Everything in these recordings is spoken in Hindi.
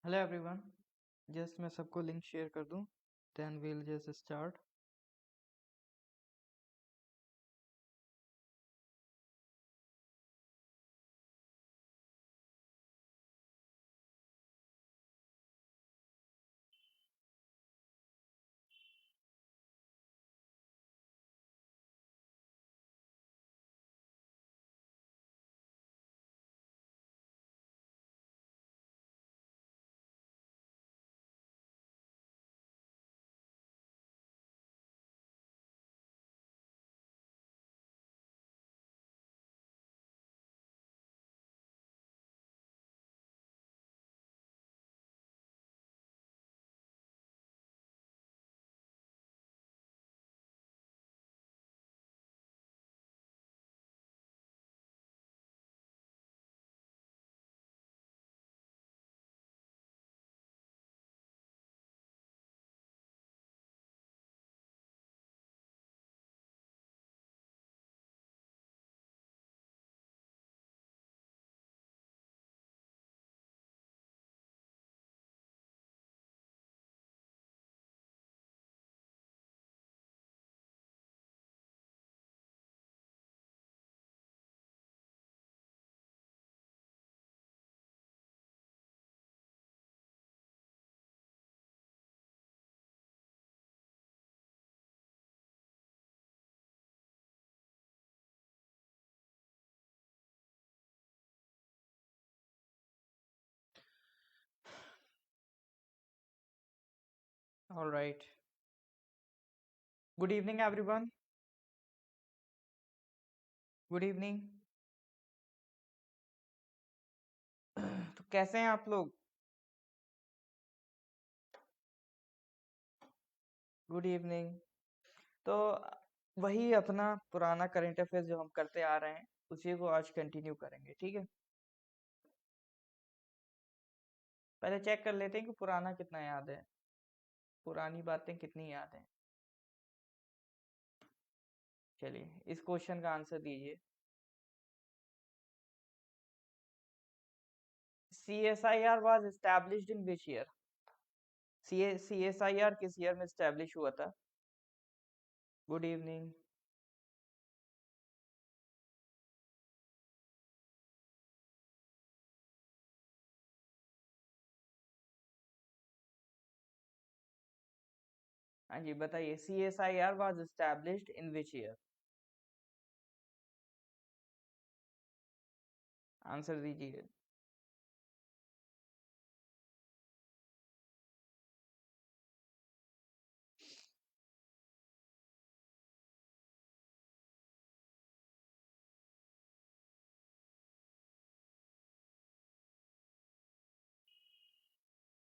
Hello everyone. जस्ट मैं सबको लिंक शेयर कर दूं, then we'll just start. All right, good evening everyone. Good evening. तो कैसे हैं आप लोग? Good evening. तो वही अपना पुराना करंट अफेयर्स जो हम करते आ रहे हैं उसी को आज कंटिन्यू करेंगे, ठीक है। पहले चेक कर लेते हैं कि पुराना कितना याद है, पुरानी बातें कितनी याद हैं। चलिए इस क्वेश्चन का आंसर दीजिए। CSIR was established in which year? CSIR किस ईयर में एस्टेब्लिश हुआ था? Good evening. हाँ जी बताइए, CSIR was established in which year? Answer दीजिए।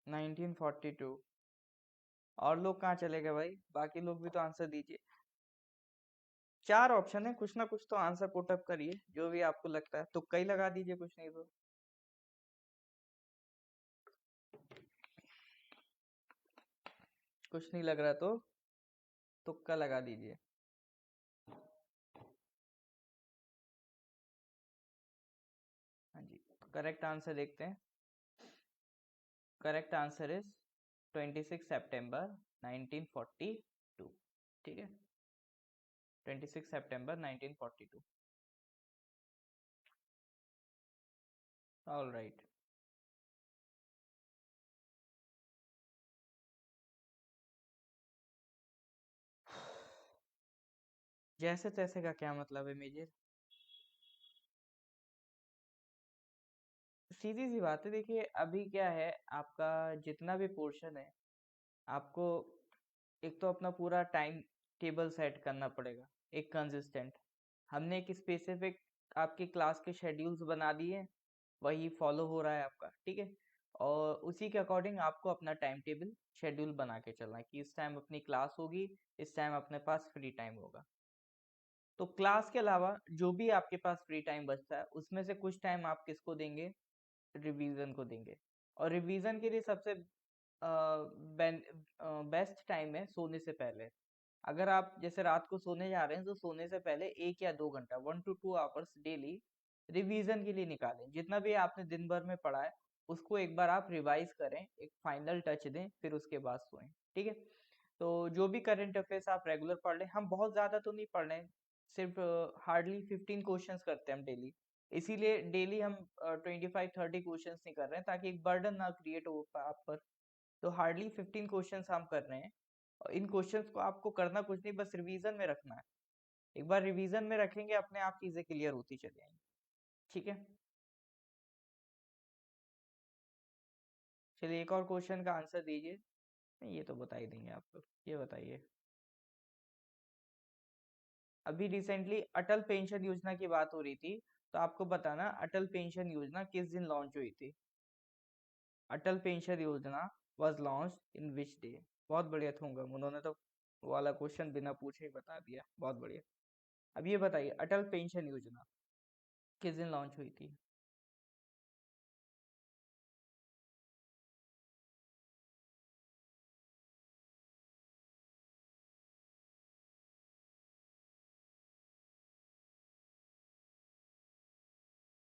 नाइनटीन 42। और लोग कहाँ चले गए भाई? बाकी लोग भी तो आंसर दीजिए। चार ऑप्शन है, कुछ ना कुछ तो आंसर पुट अप करिए, जो भी आपको लगता है। तुक्का ही लगा दीजिए, कुछ नहीं तो। कुछ नहीं लग रहा तो तुक्का लगा दीजिए। हाँ जी, करेक्ट आंसर देखते हैं। करेक्ट आंसर इज 26 सितंबर 1942। ठीक है, 26 सितंबर 1942। All right. जैसे तैसे का क्या मतलब है मेजर? सीधी सी बात है, देखिए अभी क्या है, आपका जितना भी पोर्शन है आपको एक तो अपना पूरा टाइम टेबल सेट करना पड़ेगा, एक कंसिस्टेंट। हमने एक स्पेसिफिक आपकी क्लास के शेड्यूल्स बना दिए, वही फॉलो हो रहा है आपका, ठीक है। और उसी के अकॉर्डिंग आपको अपना टाइम टेबल शेड्यूल बना के चलना है कि इस टाइम अपनी क्लास होगी, इस टाइम अपने पास फ्री टाइम होगा। तो क्लास के अलावा जो भी आपके पास फ्री टाइम बचता है उसमें से कुछ टाइम आप किसको देंगे? रिवीजन को देंगे। और रिवीजन के लिए सबसे बेस्ट टाइम है सोने से पहले। अगर आप जैसे रात को सोने जा रहे हैं तो सोने से पहले 1 या 2 घंटा 1 to 2 आवर्स डेली रिवीजन के लिए निकालें। जितना भी आपने दिन भर में पढ़ा है उसको एक बार आप रिवाइज करें, एक फाइनल टच दें, फिर उसके बाद सोएं। ठीक है, तो जो भी करंट अफेयर्स आप रेगुलर पढ़ लें, हम बहुत ज़्यादा तो नहीं पढ़ रहे हैं, सिर्फ हार्डली 15 क्वेश्चंस करते हैं हम डेली, इसीलिए डेली हम 25-30 क्वेश्चंस नहीं कर रहे हैं ताकि एक बर्डन ना क्रिएट हो आप पर। तो हार्डली 15 क्वेश्चंस हम कर रहे हैं, और इन क्वेश्चंस को आपको करना कुछ नहीं, बस रिवीजन में रखना है। एक बार रिवीजन में रखेंगे, अपने आप चीज़ें क्लियर होती चली जाएंगी। ठीक है, चलिए एक और क्वेश्चन का आंसर दीजिए। नहीं, ये तो बता ही देंगे आपको। ये बताइए, अभी रिसेंटली अटल पेंशन योजना की बात हो रही थी, तो आपको बताना अटल पेंशन योजना किस दिन लॉन्च हुई थी। अटल पेंशन योजना was launch in which day. बहुत बढ़िया थूंगा, उन्होंने तो वो वाला क्वेश्चन बिना पूछे ही बता दिया, बहुत बढ़िया। अब ये बताइए, अटल पेंशन योजना किस दिन लॉन्च हुई थी।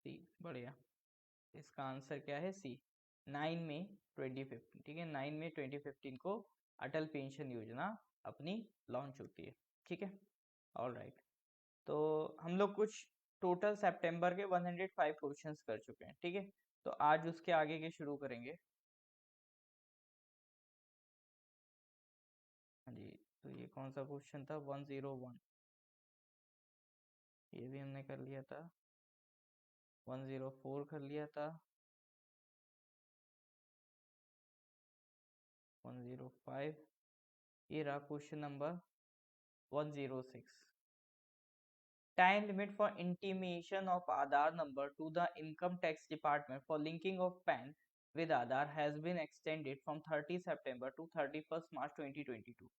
सी, बढ़िया। इसका आंसर क्या है, सी, 9 मई 2015। ठीक है, 9 मई 2015 को अटल पेंशन योजना अपनी लॉन्च होती है। ठीक है, ऑल राइट। तो हम लोग कुछ टोटल सितंबर के 105 क्वेश्चंस कर चुके हैं। ठीक है, तो आज उसके आगे के शुरू करेंगे। हाँ जी, तो ये कौन सा क्वेश्चन था, 101, ये भी हमने कर लिया था। 104 कर लिया था। 105, ये रहा question number 106। Time limit for intimation of Aadhaar number to the Income Tax Department for linking of PAN with Aadhaar has been extended from 30 September to 31st March 2022।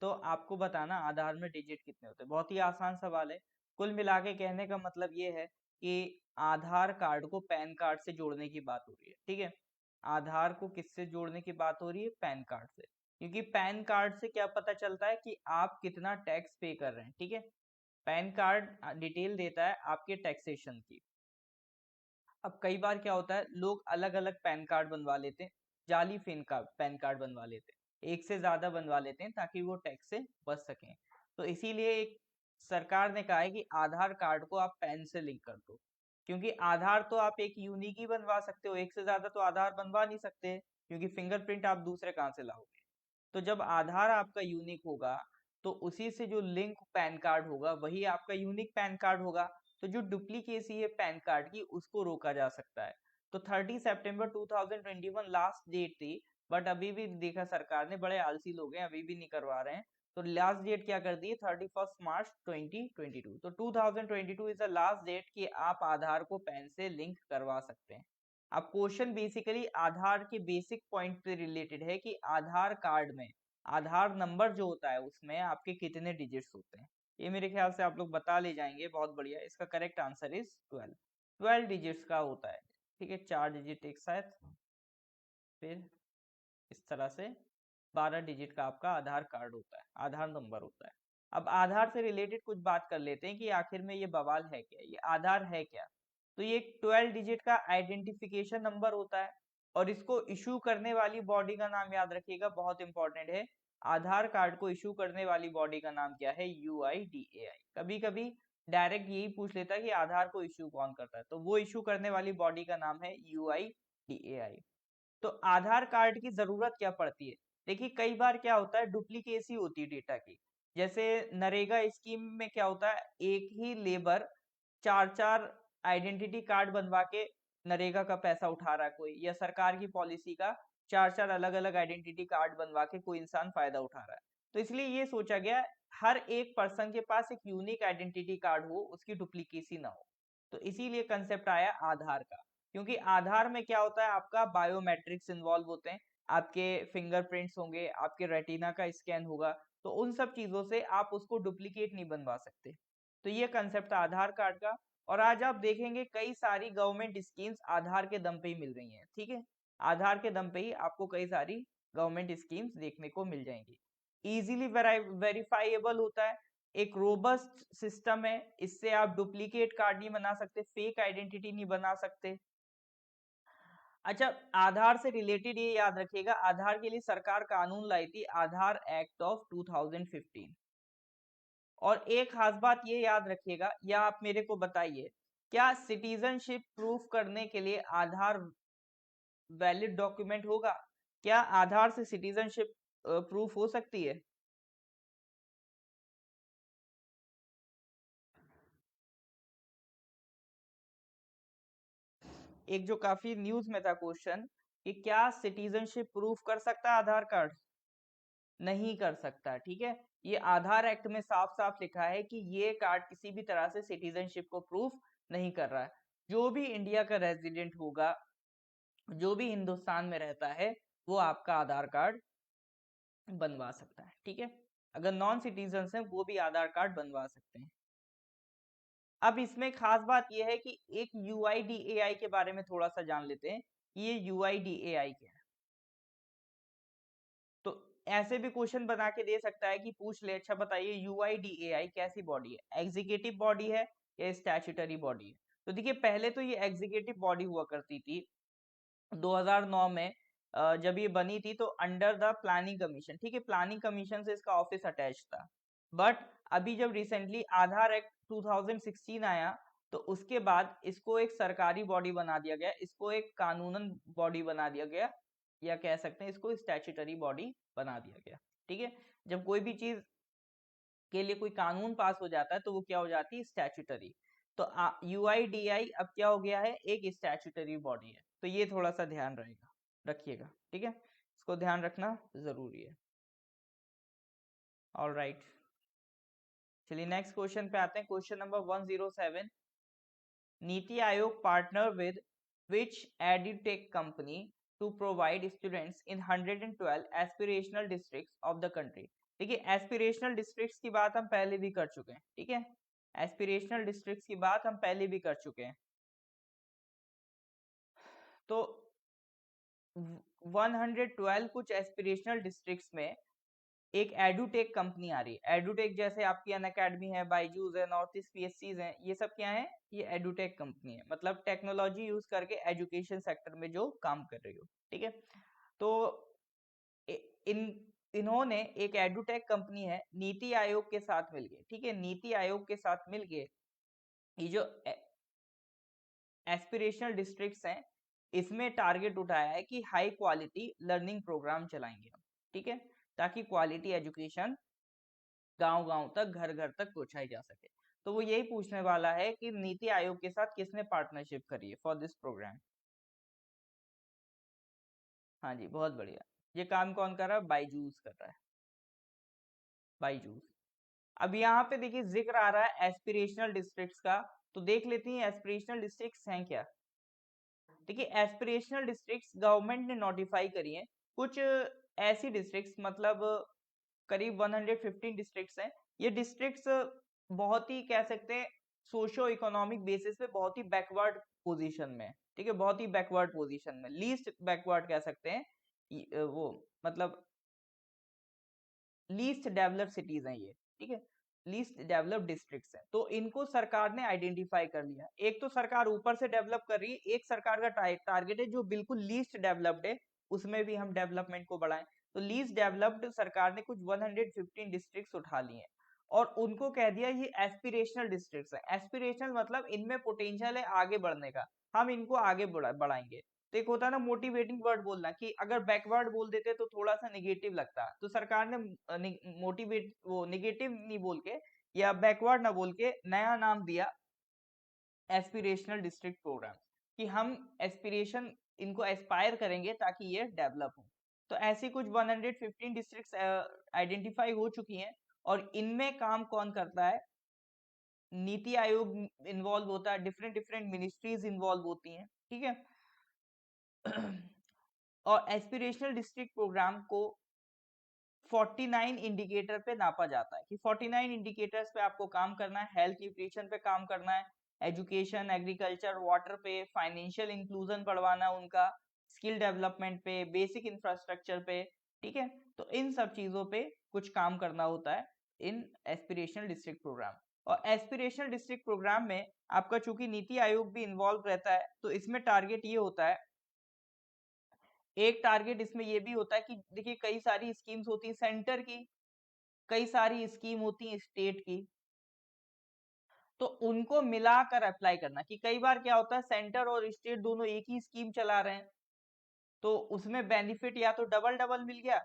तो आपको बताना आधार में डिजिट कितने होते हैं। बहुत ही आसान सवाल है। कुल मिला के कहने का मतलब ये है कि आधार कार्ड को पैन कार्ड से जोड़ने की बात हो रही है। ठीक है, आधार को किससे जोड़ने की बात हो रही है, पैन कार्ड से, क्योंकि पैन कार्ड से क्या पता चलता है कि आप कितना टैक्स पे कर रहे हैं। ठीक है, पैन कार्ड डिटेल देता है आपके टैक्सेशन की। अब कई बार क्या होता है, लोग अलग अलग पैन कार्ड बनवा लेते हैं, जाली पैन कार्ड बनवा लेते हैं, एक से ज्यादा बनवा लेते हैं ताकि वो टैक्स से बच सकें। तो इसीलिए एक सरकार ने कहा है कि आधार कार्ड को आप पैन से लिंक कर दो, क्योंकि आधार तो आप एक यूनिक ही बनवा सकते हो, एक से ज्यादा तो आधार बनवा नहीं सकते, क्योंकि फिंगरप्रिंट आप दूसरे कहाँ से लाओगे। तो जब आधार आपका यूनिक होगा, तो उसी से जो लिंक पैन कार्ड होगा वही आपका यूनिक पैन कार्ड होगा। तो जो डुप्लीकेसी है पैन कार्ड की, उसको रोका जा सकता है। तो 30 सितंबर 2021 लास्ट डेट थी, बट अभी भी देखा सरकार ने, बड़े आलसी लोग हैं, अभी भी नहीं करवा रहे हैं। तो लास्ट डेट क्या कर दी है, 31 मार्च 2022। तो 2022 इज द लास्ट डेट कि आप आधार को पैन से लिंक करवा सकते हैं। अब क्वेश्चन बेसिकली आधार के बेसिक पॉइंट पे रिलेटेड है कि आधार कार्ड में आधार नंबर जो होता है उसमें आपके कितने डिजिट्स होते हैं। ये मेरे ख्याल से आप लोग बता ले जाएंगे, बहुत बढ़िया। इसका करेक्ट आंसर इज 12। 12 डिजिट्स का होता है। ठीक है, 4 डिजिट एक साथ, फिर इस तरह से 12 डिजिट का आपका आधार कार्ड होता है, आधार नंबर होता है। अब आधार से रिलेटेड कुछ बात कर लेते हैं कि आखिर में ये बवाल है क्या, ये आधार है क्या। तो ये 12 डिजिट का आइडेंटिफिकेशन नंबर होता है, और इसको इशू करने वाली बॉडी का नाम याद रखिएगा, बहुत इंपॉर्टेंट है। आधार कार्ड को इशू करने वाली बॉडी का नाम क्या है, UIDAI। कभी कभी डायरेक्ट यही पूछ लेता है कि आधार को इशू कौन करता है, तो वो इशू करने वाली बॉडी का नाम है UIDAI। तो आधार कार्ड की जरूरत क्या पड़ती है, देखिए कई बार क्या होता है, डुप्लीकेसी होती है डेटा की। जैसे नरेगा स्कीम में क्या होता है, एक ही लेबर चार चार आइडेंटिटी कार्ड बनवा के नरेगा का पैसा उठा रहा है कोई, या सरकार की पॉलिसी का चार चार अलग अलग आइडेंटिटी कार्ड बनवा के कोई इंसान फायदा उठा रहा है। तो इसलिए ये सोचा गया हर एक पर्सन के पास एक यूनिक आइडेंटिटी कार्ड हो, उसकी डुप्लीकेसी ना हो। तो इसीलिए कंसेप्ट आया आधार का, क्योंकि आधार में क्या होता है, आपका बायोमेट्रिक्स इन्वॉल्व होते हैं, आपके फिंगरप्रिंट्स होंगे, आपके रेटिना का स्कैन होगा, तो उन सब चीजों से आप उसको डुप्लीकेट नहीं बनवा सकते। तो ये कंसेप्ट था आधार कार्ड का। और आज आप देखेंगे कई सारी गवर्नमेंट स्कीम्स आधार के दम पे ही मिल रही हैं। ठीक है, आधार के दम पे ही आपको कई सारी गवर्नमेंट स्कीम्स देखने को मिल जाएंगी। इजीली वेरीफाइएबल होता है, एक रोबस्ट सिस्टम है, इससे आप डुप्लीकेट कार्ड नहीं बना सकते, फेक आइडेंटिटी नहीं बना सकते। अच्छा, आधार से रिलेटेड ये याद रखिएगा, आधार के लिए सरकार कानून लाई थी, आधार एक्ट ऑफ 2015। और एक खास बात ये याद रखिएगा, या आप मेरे को बताइए, क्या सिटीजनशिप प्रूफ करने के लिए आधार वैलिड डॉक्यूमेंट होगा? क्या आधार से सिटीजनशिप प्रूफ हो सकती है? एक जो काफी न्यूज में था क्वेश्चन, कि क्या सिटीजनशिप प्रूफ कर सकता है आधार कार्ड? नहीं कर सकता, ठीक है। ये आधार एक्ट में साफ साफ लिखा है कि ये कार्ड किसी भी तरह से सिटीजनशिप को प्रूफ नहीं कर रहा है। जो भी इंडिया का रेजिडेंट होगा, जो भी हिंदुस्तान में रहता है, वो आपका आधार कार्ड बनवा सकता है, ठीक है। अगर नॉन सिटीजन हैं वो भी आधार कार्ड बनवा सकते हैं। अब इसमें खास बात यह है कि एक UIDAI के बारे में थोड़ा सा जान लेते हैं कि ये UIDAI क्या है। तो ऐसे भी क्वेश्चन बना के दे सकता है कि पूछ ले, अच्छा बताइए UIDAI कैसी बॉडी है, एग्जीक्यूटिव बॉडी है या स्टैट्यूटरी बॉडी है? तो देखिए, पहले तो ये एग्जीक्यूटिव बॉडी हुआ करती थी। 2009 में जब ये बनी थी तो अंडर द प्लानिंग कमीशन, ठीक है, प्लानिंग कमीशन से इसका ऑफिस अटैच था। बट अभी जब रिसेंटली आधार एक्ट 2016 आया, तो उसके बाद इसको एक सरकारी बॉडी बना दिया गया, इसको एक कानूनन बॉडी बना दिया गया, या कह सकते हैं इसको स्टैट्यूटरी बॉडी बना दिया गया, ठीक है। जब कोई भी चीज के लिए कोई कानून पास हो जाता है तो वो क्या हो जाती है, स्टैट्यूटरी। तो UIDAI अब क्या हो गया है, एक स्टैट्यूटरी बॉडी है। तो ये थोड़ा सा ध्यान रहेगा, रखिएगा, ठीक है, इसको ध्यान रखना जरूरी है। ऑल राइट, चलिए नेक्स्ट क्वेश्चन पे आते हैं। Question number 107, NITI Aayog partner with which edutech company to provide students in 112 aspirational districts of the country. देखिए, एस्पिरेशनल डिस्ट्रिक्ट्स की बात हम पहले भी कर चुके हैं, ठीक है, एस्पिरेशनल डिस्ट्रिक्ट्स की बात हम पहले भी कर चुके हैं। तो 112 कुछ एस्पिरेशनल डिस्ट्रिक्ट्स में एक एडुटेक कंपनी आ रही है। एडुटेक जैसे आपकी अनअकैडमी है, बायजूस है, नॉर्थ ईस्ट PSCs हैं, ये सब क्या है, ये एडुटेक कंपनी है, मतलब टेक्नोलॉजी यूज करके एजुकेशन सेक्टर में जो काम कर रही हो, ठीक है। तो इन इन्होंने एक एडुटेक कंपनी है, नीति आयोग के साथ मिलके, ठीक है, नीति आयोग के साथ मिलके ये जो एस्पिरेशनल डिस्ट्रिक्ट्स हैं, इसमें टारगेट उठाया है कि हाई क्वालिटी लर्निंग प्रोग्राम चलाएंगे हम, ठीक है, ताकि क्वालिटी एजुकेशन गांव गांव तक, घर घर तक पहुंचाई जा सके। तो वो यही पूछने वाला है कि नीति आयोग के साथ किसने पार्टनरशिप करी है फॉर दिस प्रोग्राम। हाँ जी, बहुत बढ़िया। ये काम कौन कर रहा है, बायजूस कर रहा है, बायजूस। अब यहाँ पे देखिए जिक्र आ रहा है एस्पिरेशनल डिस्ट्रिक्ट्स का, तो देख लेते हैं एस्पिरेशनल डिस्ट्रिक्ट्स हैं क्या। देखिए, एस्पिरेशनल डिस्ट्रिक्ट्स गवर्नमेंट ने नोटिफाई करी है, कुछ ऐसी डिस्ट्रिक्ट्स, मतलब करीब 115 डिस्ट्रिक्ट्स हैं। ये डिस्ट्रिक्ट्स बहुत ही कह सकते हैं सोशो इकोनॉमिक बेसिस पे बहुत ही बैकवर्ड पोजीशन में, ठीक है, बहुत ही बैकवर्ड पोजीशन में, लीस्ट बैकवर्ड कह सकते हैं। वो मतलब लीस्ट डेवलप्ड सिटीज हैं ये, ठीक है, लीस्ट डेवलप्ड डिस्ट्रिक्ट्स हैं। तो इनको सरकार ने आइडेंटिफाई कर लिया। एक तो सरकार ऊपर से डेवलप कर रही है, एक सरकार का टारगेट है जो बिल्कुल लीस्ट डेवलप्ड है, उसमें भी हम डेवलपमेंट को बढ़ाएं। तो लीस्ट डेवलप्ड सरकार ने कुछ 115 डिस्ट्रिक्ट्स उठा लिए हैं, और उनको कह दिया ये एस्पिरेशनल डिस्ट्रिक्ट्स हैं। एस्पिरेशनल मतलब इनमें पोटेंशियल है आगे बढ़ने का, हम इनको आगे बढ़ाएंगे। तो एक होता है ना मोटिवेटिंग वर्ड बोलना, कि अगर बैकवर्ड बोल देते तो थोड़ा सा निगेटिव लगता, तो सरकार ने मोटिवेट वो निगेटिव नहीं बोल के या बैकवर्ड ना बोल के नया नाम दिया एस्पिरेशनल डिस्ट्रिक्ट प्रोग्राम, कि हम एस्पिरेशन इनको एस्पायर करेंगे ताकि ये डेवलप हो। तो ऐसी कुछ 115 डिस्ट्रिक्ट्स आइडेंटिफाई हो चुकी हैं, और इनमें काम कौन करता है, नीति आयोग इन्वॉल्व होता है, डिफरेंट डिफरेंट मिनिस्ट्रीज इन्वॉल्व होती हैं, ठीक है। और एस्पिरेशनल डिस्ट्रिक्ट प्रोग्राम को 49 इंडिकेटर पे नापा जाता है, कि 49 इंडिकेटर्स पे आपको काम करना है। हेल्थ न्यूट्रिशन पे काम करना है, एजुकेशन, एग्रीकल्चर, वाटर पे, फाइनेंशियल इंक्लूजन बढ़वाना उनका, स्किल डेवलपमेंट पे, बेसिक इंफ्रास्ट्रक्चर पे, ठीक है। तो इन सब चीजों पे कुछ काम करना होता है इन एस्पिरेशनल डिस्ट्रिक्ट प्रोग्राम। और एस्पिरेशनल डिस्ट्रिक्ट प्रोग्राम में आपका चूंकि नीति आयोग भी इन्वॉल्व रहता है, तो इसमें टारगेट ये होता है एक टारगेट इसमें ये भी होता है कि देखिए कई सारी स्कीम्स होती हैं सेंटर की, कई सारी स्कीम होती हैं स्टेट की, तो उनको मिलाकर अप्लाई करना। कि कई बार क्या होता है सेंटर और स्टेट दोनों एक ही स्कीम चला रहे हैं, तो उसमें बेनिफिट या तो डबल डबल मिल गया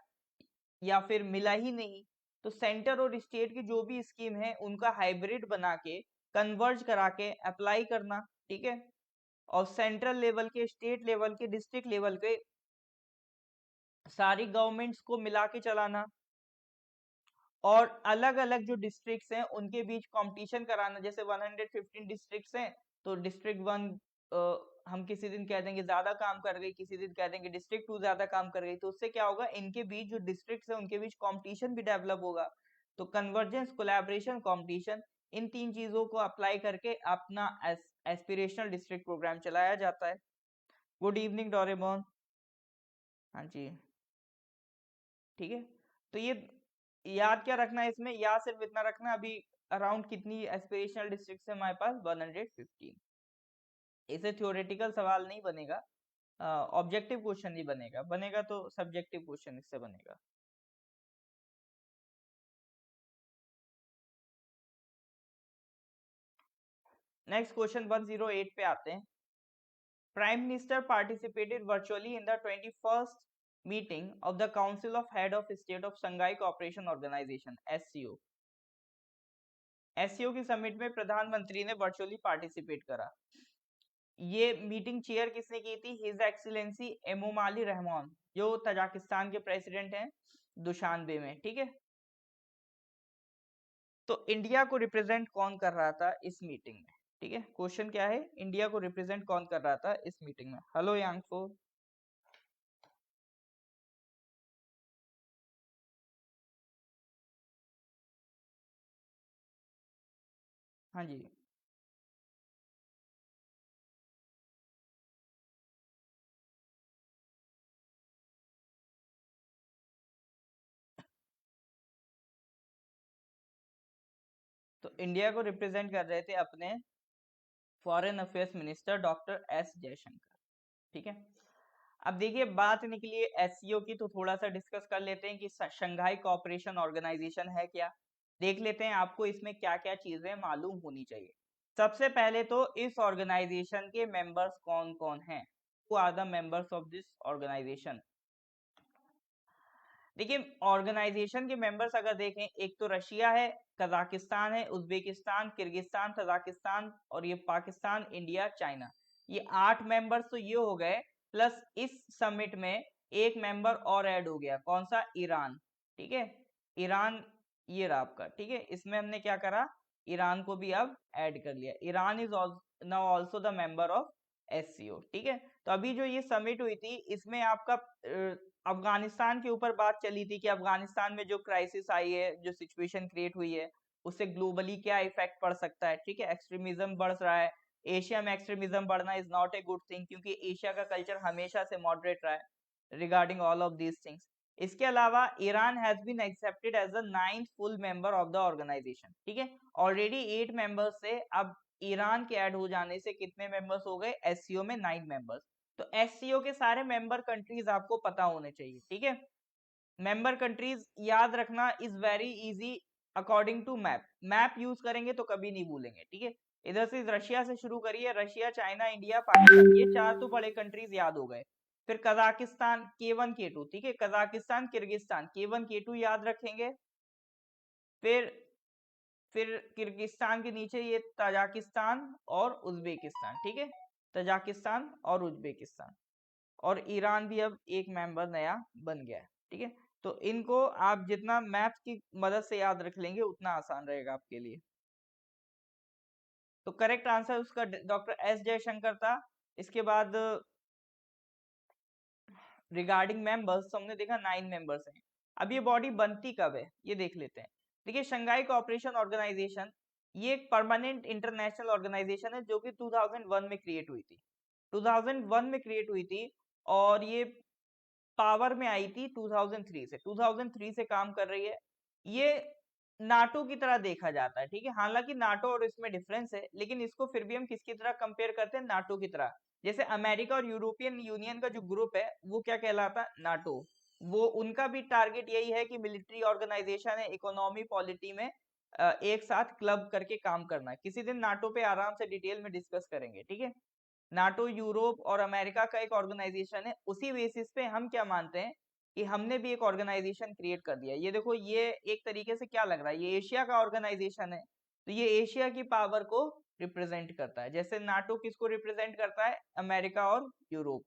या फिर मिला ही नहीं। तो सेंटर और स्टेट की जो भी स्कीम है उनका हाइब्रिड बना के कन्वर्ज करा के अप्लाई करना, ठीक है। और सेंट्रल लेवल के, स्टेट लेवल के, डिस्ट्रिक्ट लेवल के सारी गवर्नमेंट्स को मिला के चलाना, और अलग अलग जो डिस्ट्रिक्ट्स हैं उनके बीच कंपटीशन कराना। जैसे 115 डिस्ट्रिक्ट्स हैं, तो डिस्ट्रिक्ट 1 हम किसी दिन कह देंगे ज्यादा काम कर गई, किसी दिन कह देंगे डिस्ट्रिक्ट 2 ज्यादा काम कर गई, तो उससे क्या होगा इनके बीच जो डिस्ट्रिक्ट्स हैं उनके बीच कंपटीशन भी डेवलप होगा। तो कन्वर्जेंस, कोलैबोरेशन, कंपटीशन, इन तीन चीजों को अप्लाई करके अपना एस्पिरेशनल डिस्ट्रिक्ट प्रोग्राम चलाया जाता है। Good evening Doraemon. हाँ जी, ठीक है। तो ये याद क्या रखना है इसमें, याद सिर्फ इतना रखना अभी अराउंड कितनी एस्पिरेशनल डिस्ट्रिक्ट है हमारे पास, 115। इसे थ्योरेटिकल सवाल नहीं बनेगा, ऑब्जेक्टिव क्वेश्चन नहीं बनेगा, बनेगा तो सब्जेक्टिव क्वेश्चन इससे बनेगा। नेक्स्ट क्वेश्चन 108 पे आते हैं। Prime minister participated virtually in the 21st meeting of the council of head of state of Shanghai cooperation organization, SCO. SCO की समिट में प्रधानमंत्री ने वर्चुअली पार्टिसिपेट करा। ये मीटिंग चेयर किसने की थी, हिज एक्सीलेंसी एमोमाली रहमान, जो तजाकिस्तान के प्रेसिडेंट हैं, दुशानबे में, ठीक है। तो इंडिया को रिप्रेजेंट कौन कर रहा था इस मीटिंग में, ठीक है। क्वेश्चन क्या है, इंडिया को रिप्रेजेंट कौन कर रहा था इस मीटिंग में। हेलो यांगफो। हाँ जी, तो इंडिया को रिप्रेजेंट कर रहे थे अपने foreign affairs minister doctor S Jaishankar, ठीक है। अब देखिए बात निकली है एससीओ की, तो थोड़ा सा डिस्कस कर लेते हैं कि शंघाई कोऑपरेशन ऑर्गेनाइजेशन है क्या। देख लेते हैं आपको इसमें क्या क्या चीजें मालूम होनी चाहिए। सबसे पहले तो इस ऑर्गेनाइजेशन के मेंबर्स कौन कौन हैं, who are the members of this organization. देखिए ऑर्गेनाइजेशन के मेंबर्स अगर देखें, एक तो रशिया है, कजाकिस्तान है, उज्बेकिस्तान, किर्गिस्तान, तजाकिस्तान, और ये पाकिस्तान, इंडिया, चाइना। ये 8 मेंबर्स तो ये हो गए, प्लस इस समिट में एक मेंबर और ऐड हो गया, कौन सा, ईरान, ठीक है। ईरान ये रहा आपका, ठीक है। इसमें हमने क्या करा, ईरान को भी अब ऐड कर लिया। Iran is now also the member of SCO, ठीक है। तो अभी जो ये समिट हुई थी इसमें आपका अफगानिस्तान के ऊपर बात चली थी कि अफगानिस्तान में जो क्राइसिस आई है, जो सिचुएशन क्रिएट हुई है, उससे ग्लोबली क्या इफेक्ट पड़ सकता है, ठीक है। एक्सट्रीमिज्म बढ़ रहा है, एशिया में एक्सट्रीमिज्म बढ़ना is not a good thing, क्योंकि एशिया का कल्चर हमेशा से मॉडरेट रहा है regarding all of these things. इसके अलावा Iran has been accepted as the 9th full member of the organization, ठीक है। ऑलरेडी 8 मेंबर्स से अब ईरान के ऐड हो जाने से कितने मेंबर्स हो गए, एससीओ में 9 मेंबर्स। तो एससीओ के सारे मेंबर कंट्रीज आपको पता होने चाहिए, ठीक है। मेंबर कंट्रीज याद रखना is very easy, according to map. Map use करेंगे तो कभी नहीं भूलेंगे, ठीक है। इधर से रशिया से शुरू करिए, रशिया, चाइना, इंडिया, पाकिस्तान, ये 4 तो बड़े कंट्रीज याद हो गए। फिर कजाकिस्तान, K1 K2, ठीक है। कजाकिस्तान, किर्गिस्तान, K1 K2 याद रखेंगे। फिर किर्गिस्तान के नीचे ये तजाकिस्तान और उज्बेकिस्तान, ठीक है। तजाकिस्तान और उज्बेकिस्तान, और ईरान भी अब एक मेंबर नया बन गया है, ठीक है। तो इनको आप जितना मैप्स की मदद से याद रख लेंगे उतना आसान रहेगा आपके लिए। तो करेक्ट आंसर उसका डॉक्टर एस जयशंकर था। इसके बाद रिगार्डिंग मेंबर्स तो हमने देखा 9 मेंबर्स हैं। अब ये बॉडी बनती कब है ये देख लेते हैं। देखिए शंघाई कोऑपरेशन ऑर्गेनाइजेशन ये एक परमानेंट इंटरनेशनल ऑर्गेनाइजेशन है जो कि 2001 में क्रिएट हुई थी। 2001 में क्रिएट हुई थी और ये पावर में आई थी 2003 से। 2003 से काम कर रही है। ये नाटो की तरह देखा जाता है, ठीक है। हालांकि नाटो और इसमें डिफरेंस है, लेकिन इसको फिर भी हम किसकी तरह कंपेयर करते हैं, नाटो की तरह। जैसे अमेरिका और यूरोपियन यूनियन का जो ग्रुप है वो क्या कहलाता है, नाटो। वो उनका भी टारगेट यही है कि मिलिट्री ऑर्गेनाइजेशन है, इकोनॉमी पॉलिटी में एक साथ क्लब करके काम करना है। किसी दिन नाटो पे आराम से डिटेल में डिस्कस करेंगे, ठीक है। नाटो यूरोप और अमेरिका का एक ऑर्गेनाइजेशन है। उसी बेसिस पे हम क्या मानते हैं कि हमने भी एक ऑर्गेनाइजेशन क्रिएट कर दिया। ये देखो, ये एक तरीके से क्या लग रहा है, ये एशिया का ऑर्गेनाइजेशन है, तो ये एशिया की पावर को रिप्रेजेंट करता है। जैसे नाटो किसको रिप्रेजेंट करता है, अमेरिका और यूरोप।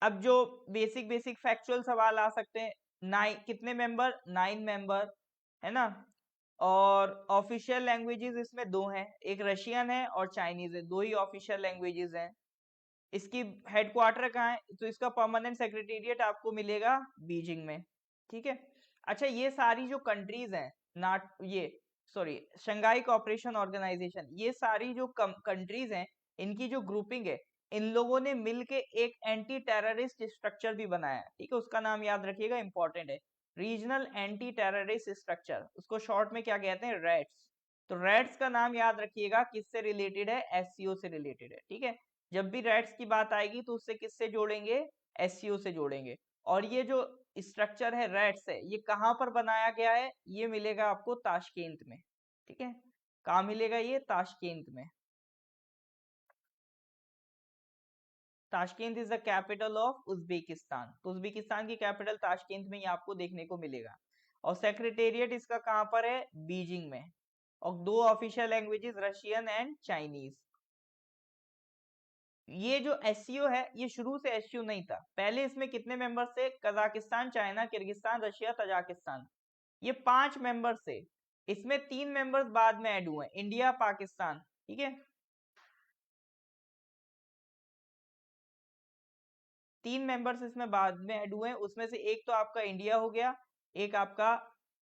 अब जो बेसिक बेसिक फैक्चुअल सवाल आ सकते हैं, कितने मेंबर, 9 मेंबर, है ना। और ऑफिशियल लैंग्वेजेस इसमें दो हैं, एक रशियन है और चाइनीज है, दो ही ऑफिशियल लैंग्वेजेस हैं। इसकी हेडक्वार्टर कहाँ है, तो इसका परमानेंट सेक्रेटेरिएट आपको मिलेगा बीजिंग में, ठीक है। अच्छा, ये सारी जो कंट्रीज हैं, नाट ये सॉरी शंघाई कोऑपरेशन ऑर्गेनाइजेशन, ये सारी जो कंट्रीज हैं, इनकी जो ग्रुपिंग है, इन लोगों ने मिलके एक एंटी टेररिस्ट स्ट्रक्चर भी बनाया है, ठीक है। उसका नाम याद रखिएगा, इंपॉर्टेंट है, रीजनल एंटी टेररिस्ट स्ट्रक्चर। उसको शॉर्ट में क्या कहते हैं, रेड्स। तो रेड्स का नाम याद रखिएगा, किससे रिलेटेड है, एससीओ से रिलेटेड है, ठीक है। जब भी रेड्स की बात आएगी तो उससे किससे जोड़ेंगे, एससीओ से जोड़ेंगे। और ये जो स्ट्रक्चर है रेड्स है, ये कहाँ पर बनाया गया है, ये मिलेगा आपको ताशकेंत में, ठीक है। कहाँ मिलेगा, ये ताशकेंत में। Tashkent is the capital of Uzbekistan. तो उज्बेकिस्तान की कैपिटल ताशकेंत में ही आपको देखने को मिलेगा। और सेक्रेटेरिएट इसका कहाँ पर है, बीजिंग में। और दो official languages, Russian and Chinese. ये जो एससीओ है, ये शुरू से एससीओ नहीं था। पहले इसमें कितने मेंबर्स थे, Kazakhstan, China, Kyrgyzstan, Russia, Tajikistan, ये 5 मेंबर्स थे। इसमें 3 मेंबर्स बाद में ऐड हुए, इंडिया, पाकिस्तान, ठीक है। 3 मेंबर्स इसमें बाद में ऐड हुए, उसमें से एक तो आपका इंडिया हो गया, एक आपका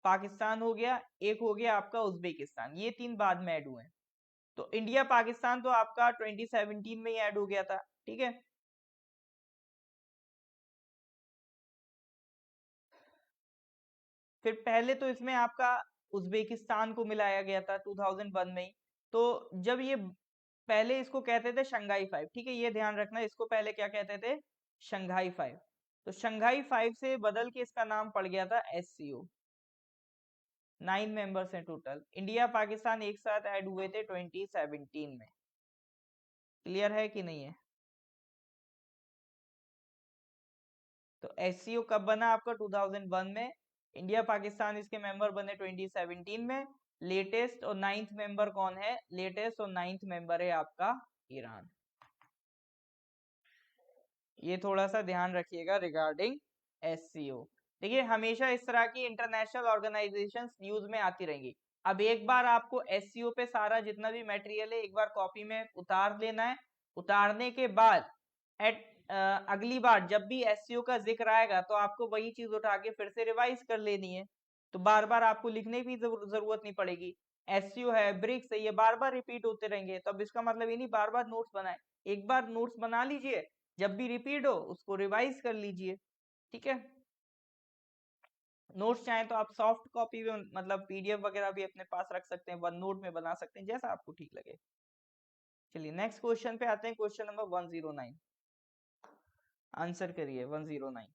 पाकिस्तान हो गया, एक हो गया आपका उज्बेकिस्तान। ये 3 बाद में ऐड हुए। तो इंडिया पाकिस्तान तो आपका 2017 में ही ऐड हो गया था, ठीक है। फिर पहले तो इसमें आपका उज्बेकिस्तान को मिलाया गया था 2001 में ही। तो जब ये पहले इसको कहते थे शंघाई 5, ठीक है, ये ध्यान रखना, इसको पहले क्या कहते थे, शंघाई 5। तो शंघाई 5 से बदल के इसका नाम पड़ गया था एससीओ। 9 मेंबर्स हैं टोटल। इंडिया पाकिस्तान एक साथ ऐड हुए थे 2017 में। क्लियर है कि नहीं है। तो एससीओ कब बना आपका, 2001 में। इंडिया पाकिस्तान इसके मेंबर बने 2017 में। लेटेस्ट और 9th मेंबर कौन है, लेटेस्ट और 9th मेंबर है आपका ईरान। ये थोड़ा सा ध्यान रखिएगा रिगार्डिंग एससीओ। देखिए, हमेशा इस तरह की इंटरनेशनल ऑर्गेनाइजेशंस न्यूज में आती रहेंगी। अब एक बार आपको एससीओ पे सारा जितना भी मटेरियल है एक बार कॉपी में उतार लेना है। उतारने के बाद एट अगली बार जब भी एससीओ का जिक्र आएगा तो आपको वही चीज उठा के फिर से रिवाइज कर लेनी है। तो बार बार आपको लिखने की जरूरत नहीं पड़ेगी। एससीओ है, ब्रिक्स है, ये बार बार रिपीट होते रहेंगे। तो अब इसका मतलब ये नहीं बार बार नोट्स बनाए, एक बार नोट्स बना लीजिए, जब भी रिपीट हो उसको रिवाइज कर लीजिए, ठीक है। नोट्स चाहें तो आप सॉफ्ट कॉपी में मतलब पीडीएफ वगैरह भी अपने पास रख सकते हैं, वन नोट में बना सकते हैं, जैसा आपको ठीक लगे। चलिए नेक्स्ट क्वेश्चन पे आते हैं, क्वेश्चन नंबर 109। आंसर करिए 109।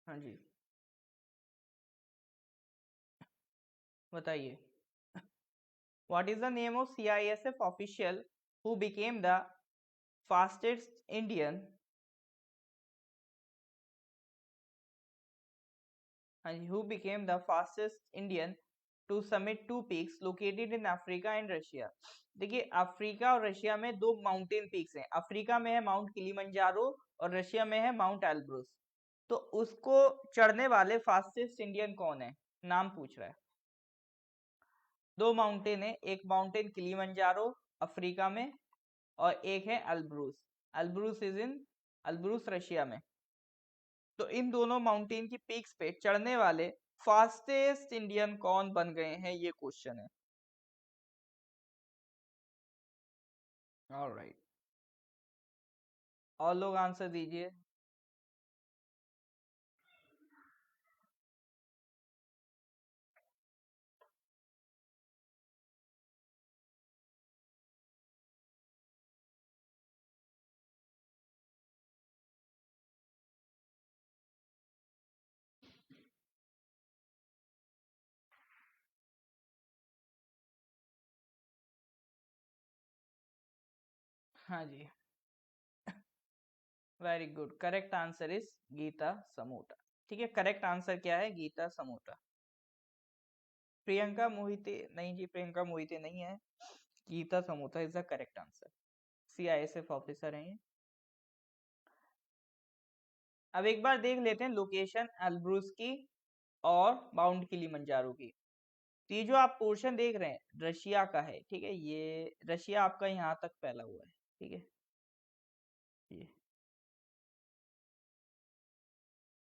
हाँ जी, बताइए। What is the name of CISF official who became the fastest Indian, who became the fastest Indian to summit two peaks located in Africa and Russia। देखिए, अफ्रीका और रशिया में दो माउंटेन पीक्स हैं। अफ्रीका में है माउंट किलिमंजारो और रशिया में है माउंट एल्ब्रुस। तो उसको चढ़ने वाले फास्टेस्ट इंडियन कौन है, नाम पूछ रहा है। दो माउंटेन है, एक माउंटेन किलिमंजारो अफ्रीका में और एक है अल्ब्रूस। अल्ब्रूस रशिया में। तो इन दोनों माउंटेन की पीक्स पे चढ़ने वाले फास्टेस्ट इंडियन कौन बन गए हैं, ये क्वेश्चन है। ऑलराइट, और लोग आंसर दीजिए। हाँ जी, very good, correct answer is Geeta Samota. ठीक है, करेक्ट आंसर क्या है? गीता समोटा। प्रियंका मोहिते नहीं जी, प्रियंका मोहिते नहीं है, Geeta Samota is the correct answer. CISF officer हैं ये। अब एक बार देख लेते हैं लोकेशन एल्ब्रूस की और माउंट किलिमंजारो की। तो ये जो आप पोर्शन देख रहे हैं रशिया का है, ठीक है, ये रशिया आपका यहाँ तक फैला हुआ है, ठीक है। ये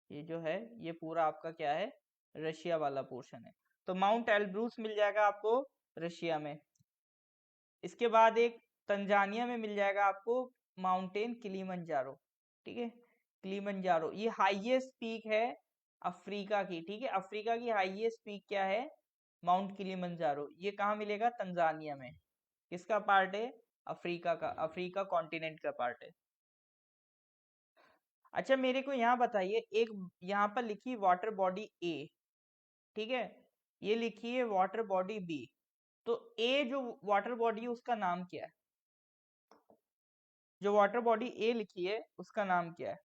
ये जो है ये पूरा आपका क्या है, रशिया वाला पोर्शन है। तो माउंट एल्ब्रूस मिल जाएगा आपको रशिया में। इसके बाद एक तंजानिया में मिल जाएगा आपको माउंटेन किलिमंजारो, ठीक है। किलिमंजारो ये हाईएस्ट पीक है अफ्रीका की, ठीक है। अफ्रीका की हाईएस्ट पीक क्या है? Mount Kilimanjaro. ये कहाँ मिलेगा? तंजानिया में। किसका पार्ट है? अफ्रीका का, अफ्रीका कॉन्टिनेंट का पार्ट है। अच्छा मेरे को यहाँ बताइए, एक यहाँ पर लिखी वाटर बॉडी ए, ठीक है, ये लिखी है वाटर बॉडी बी। तो ए जो वाटर बॉडी है उसका नाम क्या है? जो वाटर बॉडी ए लिखी है उसका नाम क्या है?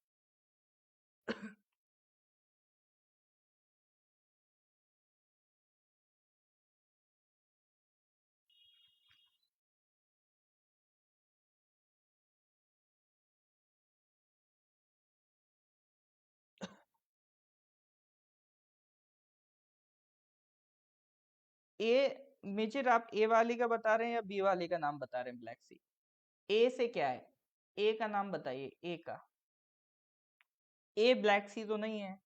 ए, मेजर आप ए वाली का बता रहे हैं या बी वाली का नाम बता रहे हैं? ब्लैक सी। ए से क्या है? ए का नाम बताइए, ए का। ए ब्लैक सी तो नहीं है।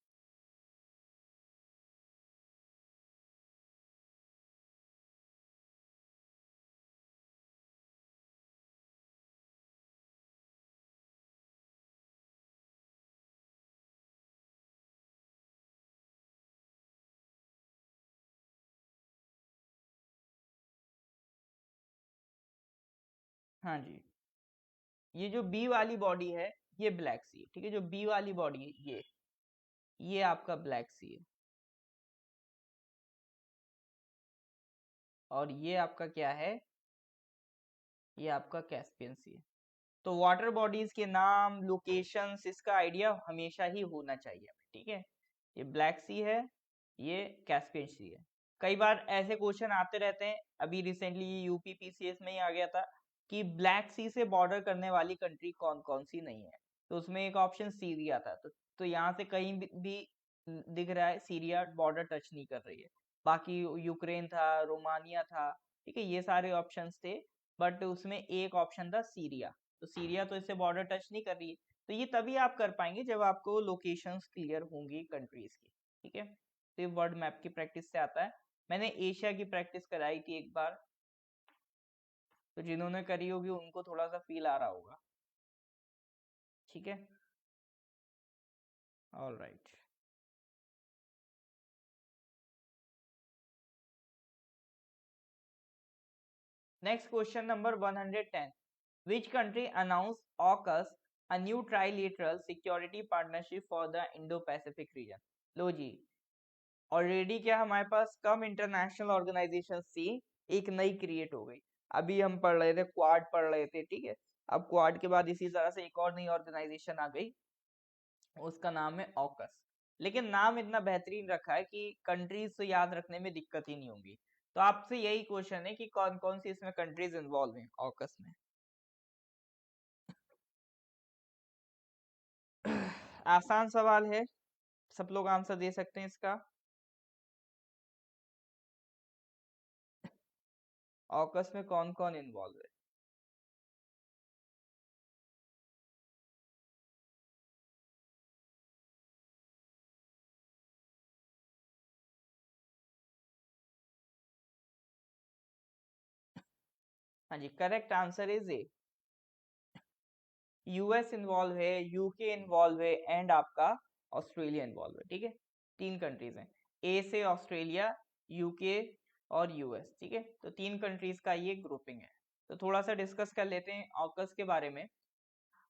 हाँ जी, ये जो बी वाली बॉडी है ये ब्लैक सी है, ठीक है। जो बी वाली बॉडी है ये आपका ब्लैक सी है। और ये आपका क्या है? ये आपका कैस्पियन सी है। तो वाटर बॉडीज के नाम, लोकेशंस, इसका आइडिया हमेशा ही होना चाहिए हमें, ठीक है। ये ब्लैक सी है, ये कैस्पियन सी है। कई बार ऐसे क्वेश्चन आते रहते हैं, अभी रिसेंटली यूपी PCS में ही आ गया था कि ब्लैक सी से बॉर्डर करने वाली कंट्री कौन कौन सी नहीं है। तो उसमें एक ऑप्शन सीरिया था। तो यहाँ से कहीं भी दिख रहा है सीरिया बॉर्डर टच नहीं कर रही है। बाकी यूक्रेन था, रोमानिया था, ठीक है, ये सारे ऑप्शंस थे। बट उसमें एक ऑप्शन था सीरिया। तो सीरिया तो इससे बॉर्डर टच नहीं कर रही है। तो ये तभी आप कर पाएंगे जब आपको लोकेशंस क्लियर होंगी कंट्रीज की, ठीक है। तो ये वर्ल्ड मैप की प्रैक्टिस से आता है। मैंने एशिया की प्रैक्टिस कराई थी एक बार, तो जिन्होंने करी होगी उनको थोड़ा सा फील आ रहा होगा, ठीक है। All right, next question number 110। Which country announced AUKUS, a new trilateral security partnership for the Indo-Pacific region? लो जी, ऑलरेडी क्या हमारे पास कम इंटरनेशनल ऑर्गेनाइजेशन थी, एक नई क्रिएट हो गई। अभी हम पढ़ रहे थे क्वाड पढ़ रहे थे, ठीक है। अब क्वाड के बाद इसी तरह से एक और नई ऑर्गेनाइजेशन आ गई, उसका नाम है ऑकस। लेकिन नाम इतना बेहतरीन रखा है कि कंट्रीज तो याद रखने में दिक्कत ही नहीं होगी। तो आपसे यही क्वेश्चन है कि कौन कौन सी इसमें कंट्रीज इन्वॉल्व हैं ऑकस में। आसान सवाल है, सब लोग आंसर दे सकते हैं इसका। ऑकस में कौन कौन इन्वॉल्व है? हाँ जी, correct answer is A. US involve है, यूके इन्वॉल्व है, एंड आपका ऑस्ट्रेलिया इन्वॉल्व है। ठीक है, 3 कंट्रीज हैं, ए से ऑस्ट्रेलिया, यूके और यूएस। ठीक है, तो 3 कंट्रीज का ये ग्रुपिंग है। तो थोड़ा सा डिस्कस कर लेते हैं ऑकस के बारे में।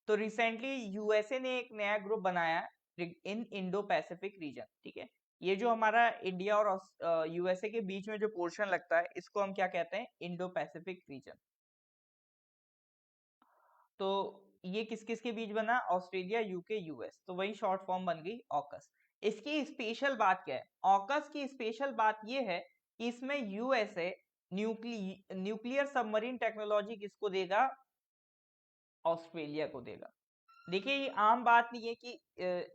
तो रिसेंटली यूएसए ने एक नया ग्रुप बनाया इन इंडो पैसिफिक रीजन। ठीक है, ये जो हमारा इंडिया और यूएसए के बीच में जो पोर्शन लगता है, इसको हम क्या कहते हैं? Indo Pacific region. तो ये किस किस के बीच बना? Australia, UK, US. तो वही शॉर्ट फॉर्म बन गई ऑकस। इसकी स्पेशल बात क्या है? ऑकस की स्पेशल बात ये है कि इसमें यूएसए न्यूक्लियर सबमरीन टेक्नोलॉजी किसको देगा? ऑस्ट्रेलिया को देगा। देखिए, ये आम बात नहीं है कि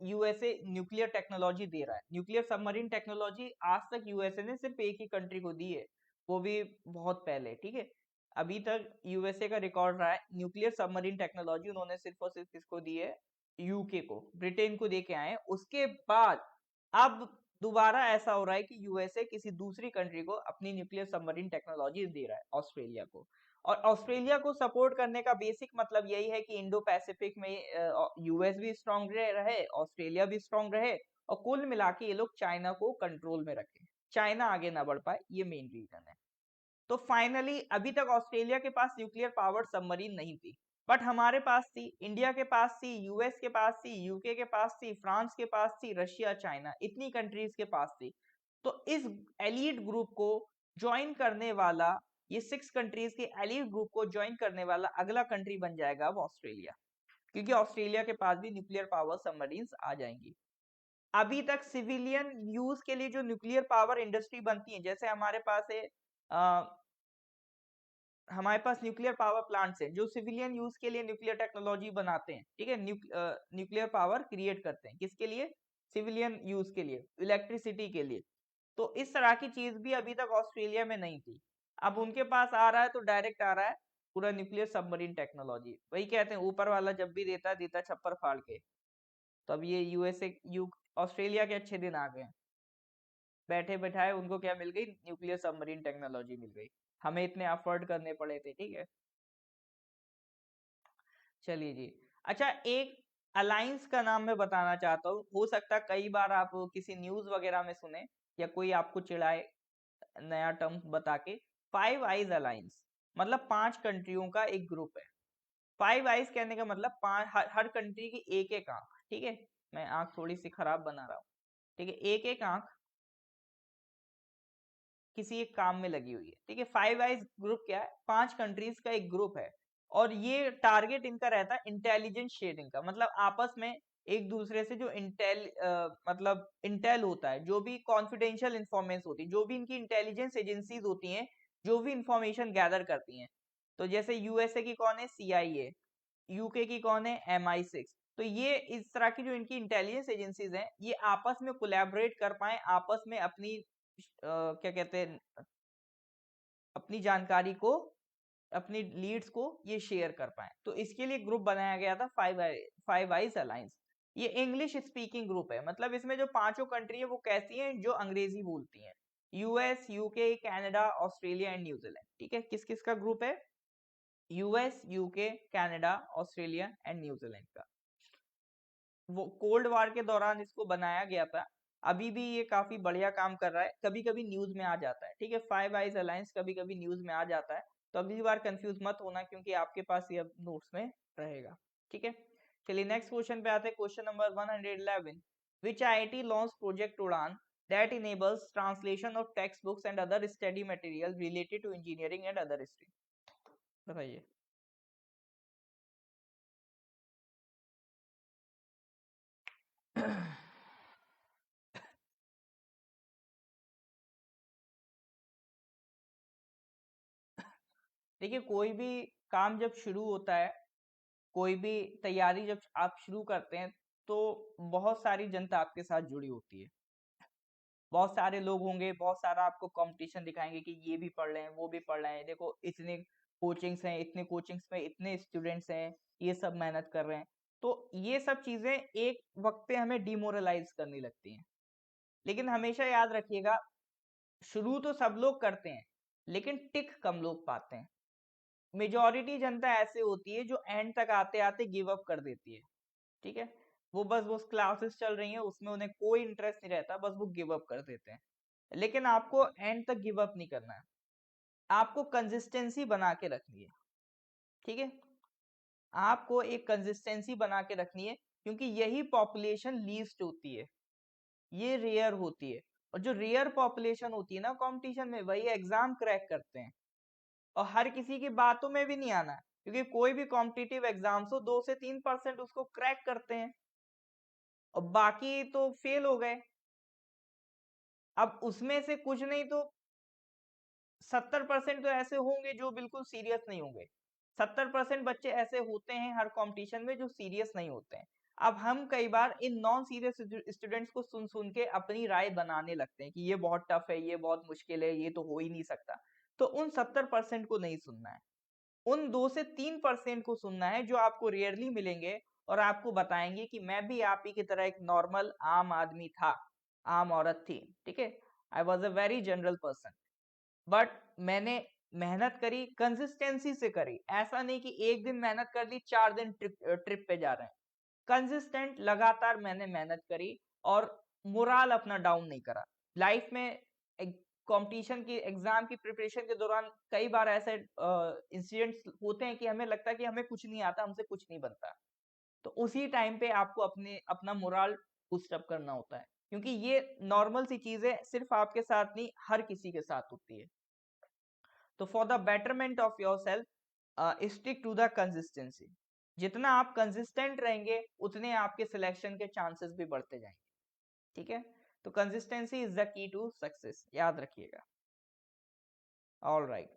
यूएसए न्यूक्लियर टेक्नोलॉजी दे रहा है। न्यूक्लियर सबमरीन टेक्नोलॉजी आज तक यूएसए ने सिर्फ एक ही कंट्री को दी है, वो भी बहुत पहले। ठीक है, अभी तक यूएसए का रिकॉर्ड रहा है न्यूक्लियर सबमरीन टेक्नोलॉजी उन्होंने सिर्फ और सिर्फ किसको दी है? यूके को, ब्रिटेन को दे के आए हैं। उसके बाद अब दोबारा ऐसा हो रहा है कि यूएसए किसी दूसरी कंट्री को अपनी न्यूक्लियर सबमरीन टेक्नोलॉजी दे रहा है, ऑस्ट्रेलिया को। और ऑस्ट्रेलिया को सपोर्ट करने का बेसिक मतलब यही है कि इंडो पैसिफिक में यूएस भी स्ट्रांग रहे, ऑस्ट्रेलिया भी स्ट्रांग रहे, और कुल मिला के ये लोग चाइना को कंट्रोल में रखें, चाइना आगे ना बढ़ पाए, ये मेन रीजन है। तो फाइनली अभी तक ऑस्ट्रेलिया के पास न्यूक्लियर पावर्ड सबमरीन नहीं थी, बट हमारे पास थी, इंडिया के पास थी, यूएस के पास थी, यूके के पास थी, फ्रांस के पास थी, रशिया, चाइना, इतनी कंट्रीज के पास थी। तो इस एलीट ग्रुप को ज्वाइन करने वाला, ये 6 कंट्रीज के एलीट ग्रुप को ज्वाइन करने वाला अगला कंट्री बन जाएगा वो ऑस्ट्रेलिया, क्योंकि ऑस्ट्रेलिया के पास भी न्यूक्लियर पावर सबमरीन्स आ जाएंगी। अभी तक सिविलियन यूज के लिए जो न्यूक्लियर पावर इंडस्ट्री बनती है, जैसे हमारे पास है हमारे पास न्यूक्लियर पावर प्लांट्स हैं जो सिविलियन यूज के लिए न्यूक्लियर टेक्नोलॉजी बनाते हैं। ठीक है, न्यूक्लियर पावर क्रिएट करते हैं, किसके लिए? सिविलियन यूज के लिए, इलेक्ट्रिसिटी के लिए। तो इस तरह की चीज भी अभी तक ऑस्ट्रेलिया में नहीं थी। अब उनके पास आ रहा है, तो डायरेक्ट आ रहा है पूरा न्यूक्लियर सबमरीन टेक्नोलॉजी। वही कहते हैं, ऊपर वाला जब भी देता है, देता छप्पर फाड़ के। तो अब ये यूएसए यू ऑस्ट्रेलिया के अच्छे दिन आ गए हैं। बैठे बैठाए उनको क्या मिल गई? न्यूक्लियर सबमरीन टेक्नोलॉजी मिल गई। हमें इतने अफोर्ड करने पड़े थे। ठीक है, चलिए जी। अच्छा, एक अलायंस का नाम मैं बताना चाहता हूँ, हो सकता है कई बार आप किसी न्यूज वगैरह में सुने, या कोई आपको चिढ़ाए नया टर्म बता के। 5 आइज अलायंस मतलब 5 कंट्रियों का एक ग्रुप है। 5 आइज कहने का मतलब पांच, हर कंट्री की एक एक आंख। ठीक है, मैं आंख थोड़ी सी खराब बना रहा हूँ। ठीक है, एक एक आंख किसी एक काम में लगी हुई है। ठीक है, 5 आइज ग्रुप क्या है? 5 कंट्रीज का एक ग्रुप है, और ये टारगेट इनका रहता है इंटेलिजेंस शेयरिंग का। मतलब आपस में एक दूसरे से जो मतलब इंटेल होता है, जो भी कॉन्फिडेंशियल इंफॉर्मेशन होती है, जो भी इनकी इंटेलिजेंस एजेंसीज होती हैं, जो भी इंफॉर्मेशन गैदर करती हैं। तो जैसे यूएसए की कौन है? सीआईए। यूके की कौन है? MI6। तो ये इस तरह की जो इनकी इंटेलिजेंस एजेंसीज हैं, ये आपस में कोलैबोरेट कर पाए, आपस में अपनी क्या कहते हैं, अपनी जानकारी को, अपनी लीड्स को ये शेयर कर पाए। तो इसके लिए ग्रुप बनाया गया था 5 आइज अलायंस। ये इंग्लिश स्पीकिंग ग्रुप है, मतलब इसमें जो पांचों कंट्री है वो कैसी हैं? जो अंग्रेजी बोलती हैं। US, UK, Canada, Australia and New Zealand. ठीक है, किस किस का ग्रुप है? US, UK, Canada, Australia and New Zealand का। वो कोल्ड वार के दौरान इसको बनाया गया था। अभी भी ये काफी बढ़िया काम कर रहा है, कभी कभी न्यूज में आ जाता है। ठीक है, 5 आइज अलायंस कभी कभी न्यूज में आ जाता है, तो अगली बार कंफ्यूज मत होना, क्योंकि आपके पास ये अब नोट्स में रहेगा। ठीक है, चलिए नेक्स्ट क्वेश्चन पे आते हैं। Question number 111, which IIT launch project Udaan that enables translation of textbooks and other study material related to engineering and other stream? बताइए। देखिए, कोई भी काम जब शुरू होता है, कोई भी तैयारी जब आप शुरू करते हैं, तो बहुत सारी जनता आपके साथ जुड़ी होती है। बहुत सारे लोग होंगे, बहुत सारा आपको कंपटीशन दिखाएंगे कि ये भी पढ़ रहे हैं, वो भी पढ़ रहे हैं, देखो इतने कोचिंग्स हैं, इतने कोचिंग्स में इतने स्टूडेंट्स हैं, ये सब मेहनत कर रहे हैं। तो ये सब चीजें एक वक्त पे हमें डिमोरलाइज करने लगती हैं। लेकिन हमेशा याद रखिएगा, शुरू तो सब लोग करते हैं, लेकिन टिक कम लोग पाते हैं। मेजॉरिटी जनता ऐसे होती है जो एंड तक आते आते गिव अप कर देती है। ठीक है, वो बस क्लासेस चल रही हैं, उसमें उन्हें कोई इंटरेस्ट नहीं रहता, बस वो गिव अप कर देते हैं। लेकिन आपको एंड तक गिव अप नहीं करना है, आपको कंसिस्टेंसी बना के रखनी है। ठीक है, आपको एक कंसिस्टेंसी बना के रखनी है, क्योंकि यही पॉपुलेशन लीस्ट होती है, ये रेयर होती है। और जो रेयर पॉपुलेशन होती है ना कंपटीशन में, वही एग्जाम क्रैक करते हैं। और हर किसी की बातों में भी नहीं आना है, क्योंकि कोई भी कॉम्पिटिटिव एग्जाम्स हो 2 से 3% उसको क्रैक करते हैं और बाकी तो फेल हो गए। अब उसमें से कुछ नहीं तो 70% तो ऐसे होंगे जो बिल्कुल सीरियस नहीं होंगे। 70% बच्चे ऐसे होते हैं हर कंपटीशन में जो सीरियस नहीं होते हैं। अब हम कई बार इन नॉन सीरियस स्टूडेंट्स को सुन सुन के अपनी राय बनाने लगते हैं कि ये बहुत टफ है, ये बहुत मुश्किल है, ये तो हो ही नहीं सकता। तो उन 70% को नहीं सुनना है, उन 2 से 3% को सुनना है जो आपको रेयरली मिलेंगे और आपको बताएंगे कि मैं भी आप ही की तरह एक नॉर्मल आम आदमी था, आम औरत थी। ठीक है, I was a very general person, but मैंने मेहनत करी, कंसिस्टेंसी से करी। ऐसा नहीं कि एक दिन मेहनत कर ली, 4 दिन ट्रिप पे जा रहे हैं। कंसिस्टेंट लगातार मैंने मेहनत करी और मोराल अपना डाउन नहीं करा। लाइफ में कंपटीशन की एग्जाम की प्रिपरेशन के दौरान कई बार ऐसे इंसिडेंट्स होते हैं कि हमें लगता है कि हमें कुछ नहीं आता, हमसे कुछ नहीं बनता। तो उसी टाइम पे आपको अपना मोराल बूस्ट अप करना होता है, क्योंकि ये नॉर्मल सी चीजें सिर्फ आपके साथ नहीं, हर किसी के साथ होती है। तो for the betterment of your self stick to the consistency. जितना आप कंसिस्टेंट रहेंगे उतने आपके सिलेक्शन के चांसेस भी बढ़ते जाएंगे। ठीक है, तो consistency is the key to success, याद रखिएगा। ऑल राइट,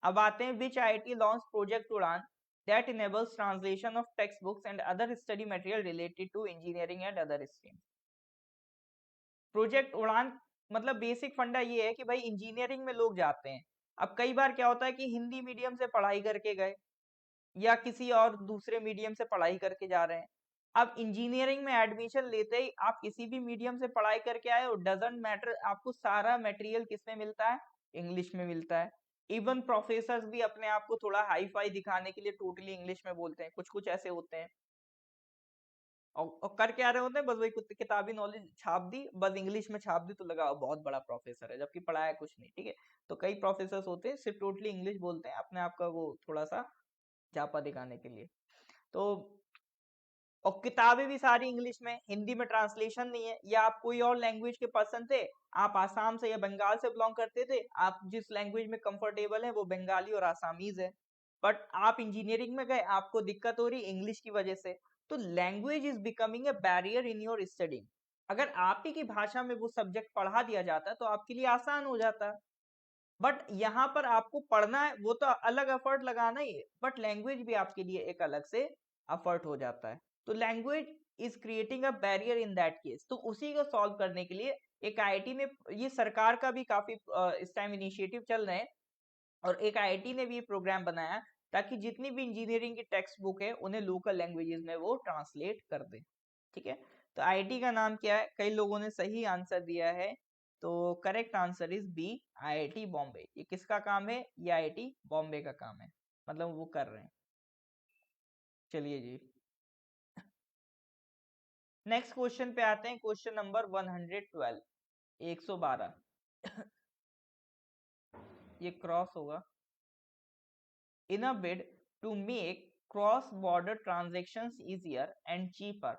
अब आते हैं which IIT launch project Udaan that enables translation of textbooks and other study material related to engineering and other streams। Project उड़ान मतलब बेसिक फंडा ये है कि भाई इंजीनियरिंग में लोग जाते हैं। अब कई बार क्या होता है कि हिंदी मीडियम से पढ़ाई करके गए या किसी और दूसरे मीडियम से पढ़ाई करके जा रहे हैं। अब इंजीनियरिंग में एडमिशन लेते ही आप किसी भी मीडियम से पढ़ाई करके आए, डजंट मैटर, आपको सारा मटेरियल किस में मिलता है, इंग्लिश में मिलता है। इवन प्रोफेसर्स भी अपने आप को थोड़ा हाई फाई दिखाने के लिए टोटली इंग्लिश में बोलते हैं, कुछ कुछ ऐसे होते हैं। और कर क्या रहे होते हैं, बस वही किताबी नॉलेज छाप दी, बस इंग्लिश में छाप दी तो लगा बहुत बड़ा प्रोफेसर है, जबकि पढ़ाया कुछ नहीं। ठीक है, तो कई प्रोफेसर्स होते हैं सिर्फ टोटली इंग्लिश बोलते हैं, अपने आप का वो थोड़ा सा झापा दिखाने के लिए। तो और किताबें भी सारी इंग्लिश में, हिंदी में ट्रांसलेशन नहीं है। या आप कोई और लैंग्वेज के पर्सन थे, आप आसाम से या बंगाल से बिलोंग करते थे, आप जिस लैंग्वेज में कंफर्टेबल है वो बंगाली और आसामीज है, बट आप इंजीनियरिंग में गए, आपको दिक्कत हो रही इंग्लिश की वजह से। तो language is becoming a barrier in your study. अगर आप ही की भाषा में वो सब्जेक्ट पढ़ा दिया जाता तो आपके लिए आसान हो जाता। बट यहाँ पर आपको पढ़ना है, वो तो अलग एफर्ट लगाना ही है, बट लैंग्वेज भी आपके लिए एक अलग से एफर्ट हो जाता है। तो language is creating a barrier in that case. तो उसी को सॉल्व करने के लिए एक आईआईटी ने, ये सरकार का भी काफी इस टाइम इनिशिएटिव चल रहे हैं, और एक आईआईटी ने भी प्रोग्राम बनाया ताकि जितनी भी इंजीनियरिंग की टेक्स्ट बुक है उन्हें लोकल लैंग्वेजेस में वो ट्रांसलेट कर दे। ठीक है, तो आईआईटी का नाम क्या है, कई लोगों ने सही आंसर दिया है, तो correct answer is B, IIT Bombay. ये किसका काम है, ये आईआईटी बॉम्बे का काम है, मतलब वो कर रहे हैं। चलिए जी, नेक्स्ट क्वेश्चन पे आते हैं, क्वेश्चन नंबर 112, 112। ये क्रॉस होगा। In a bid to make cross-border transactions easier and cheaper,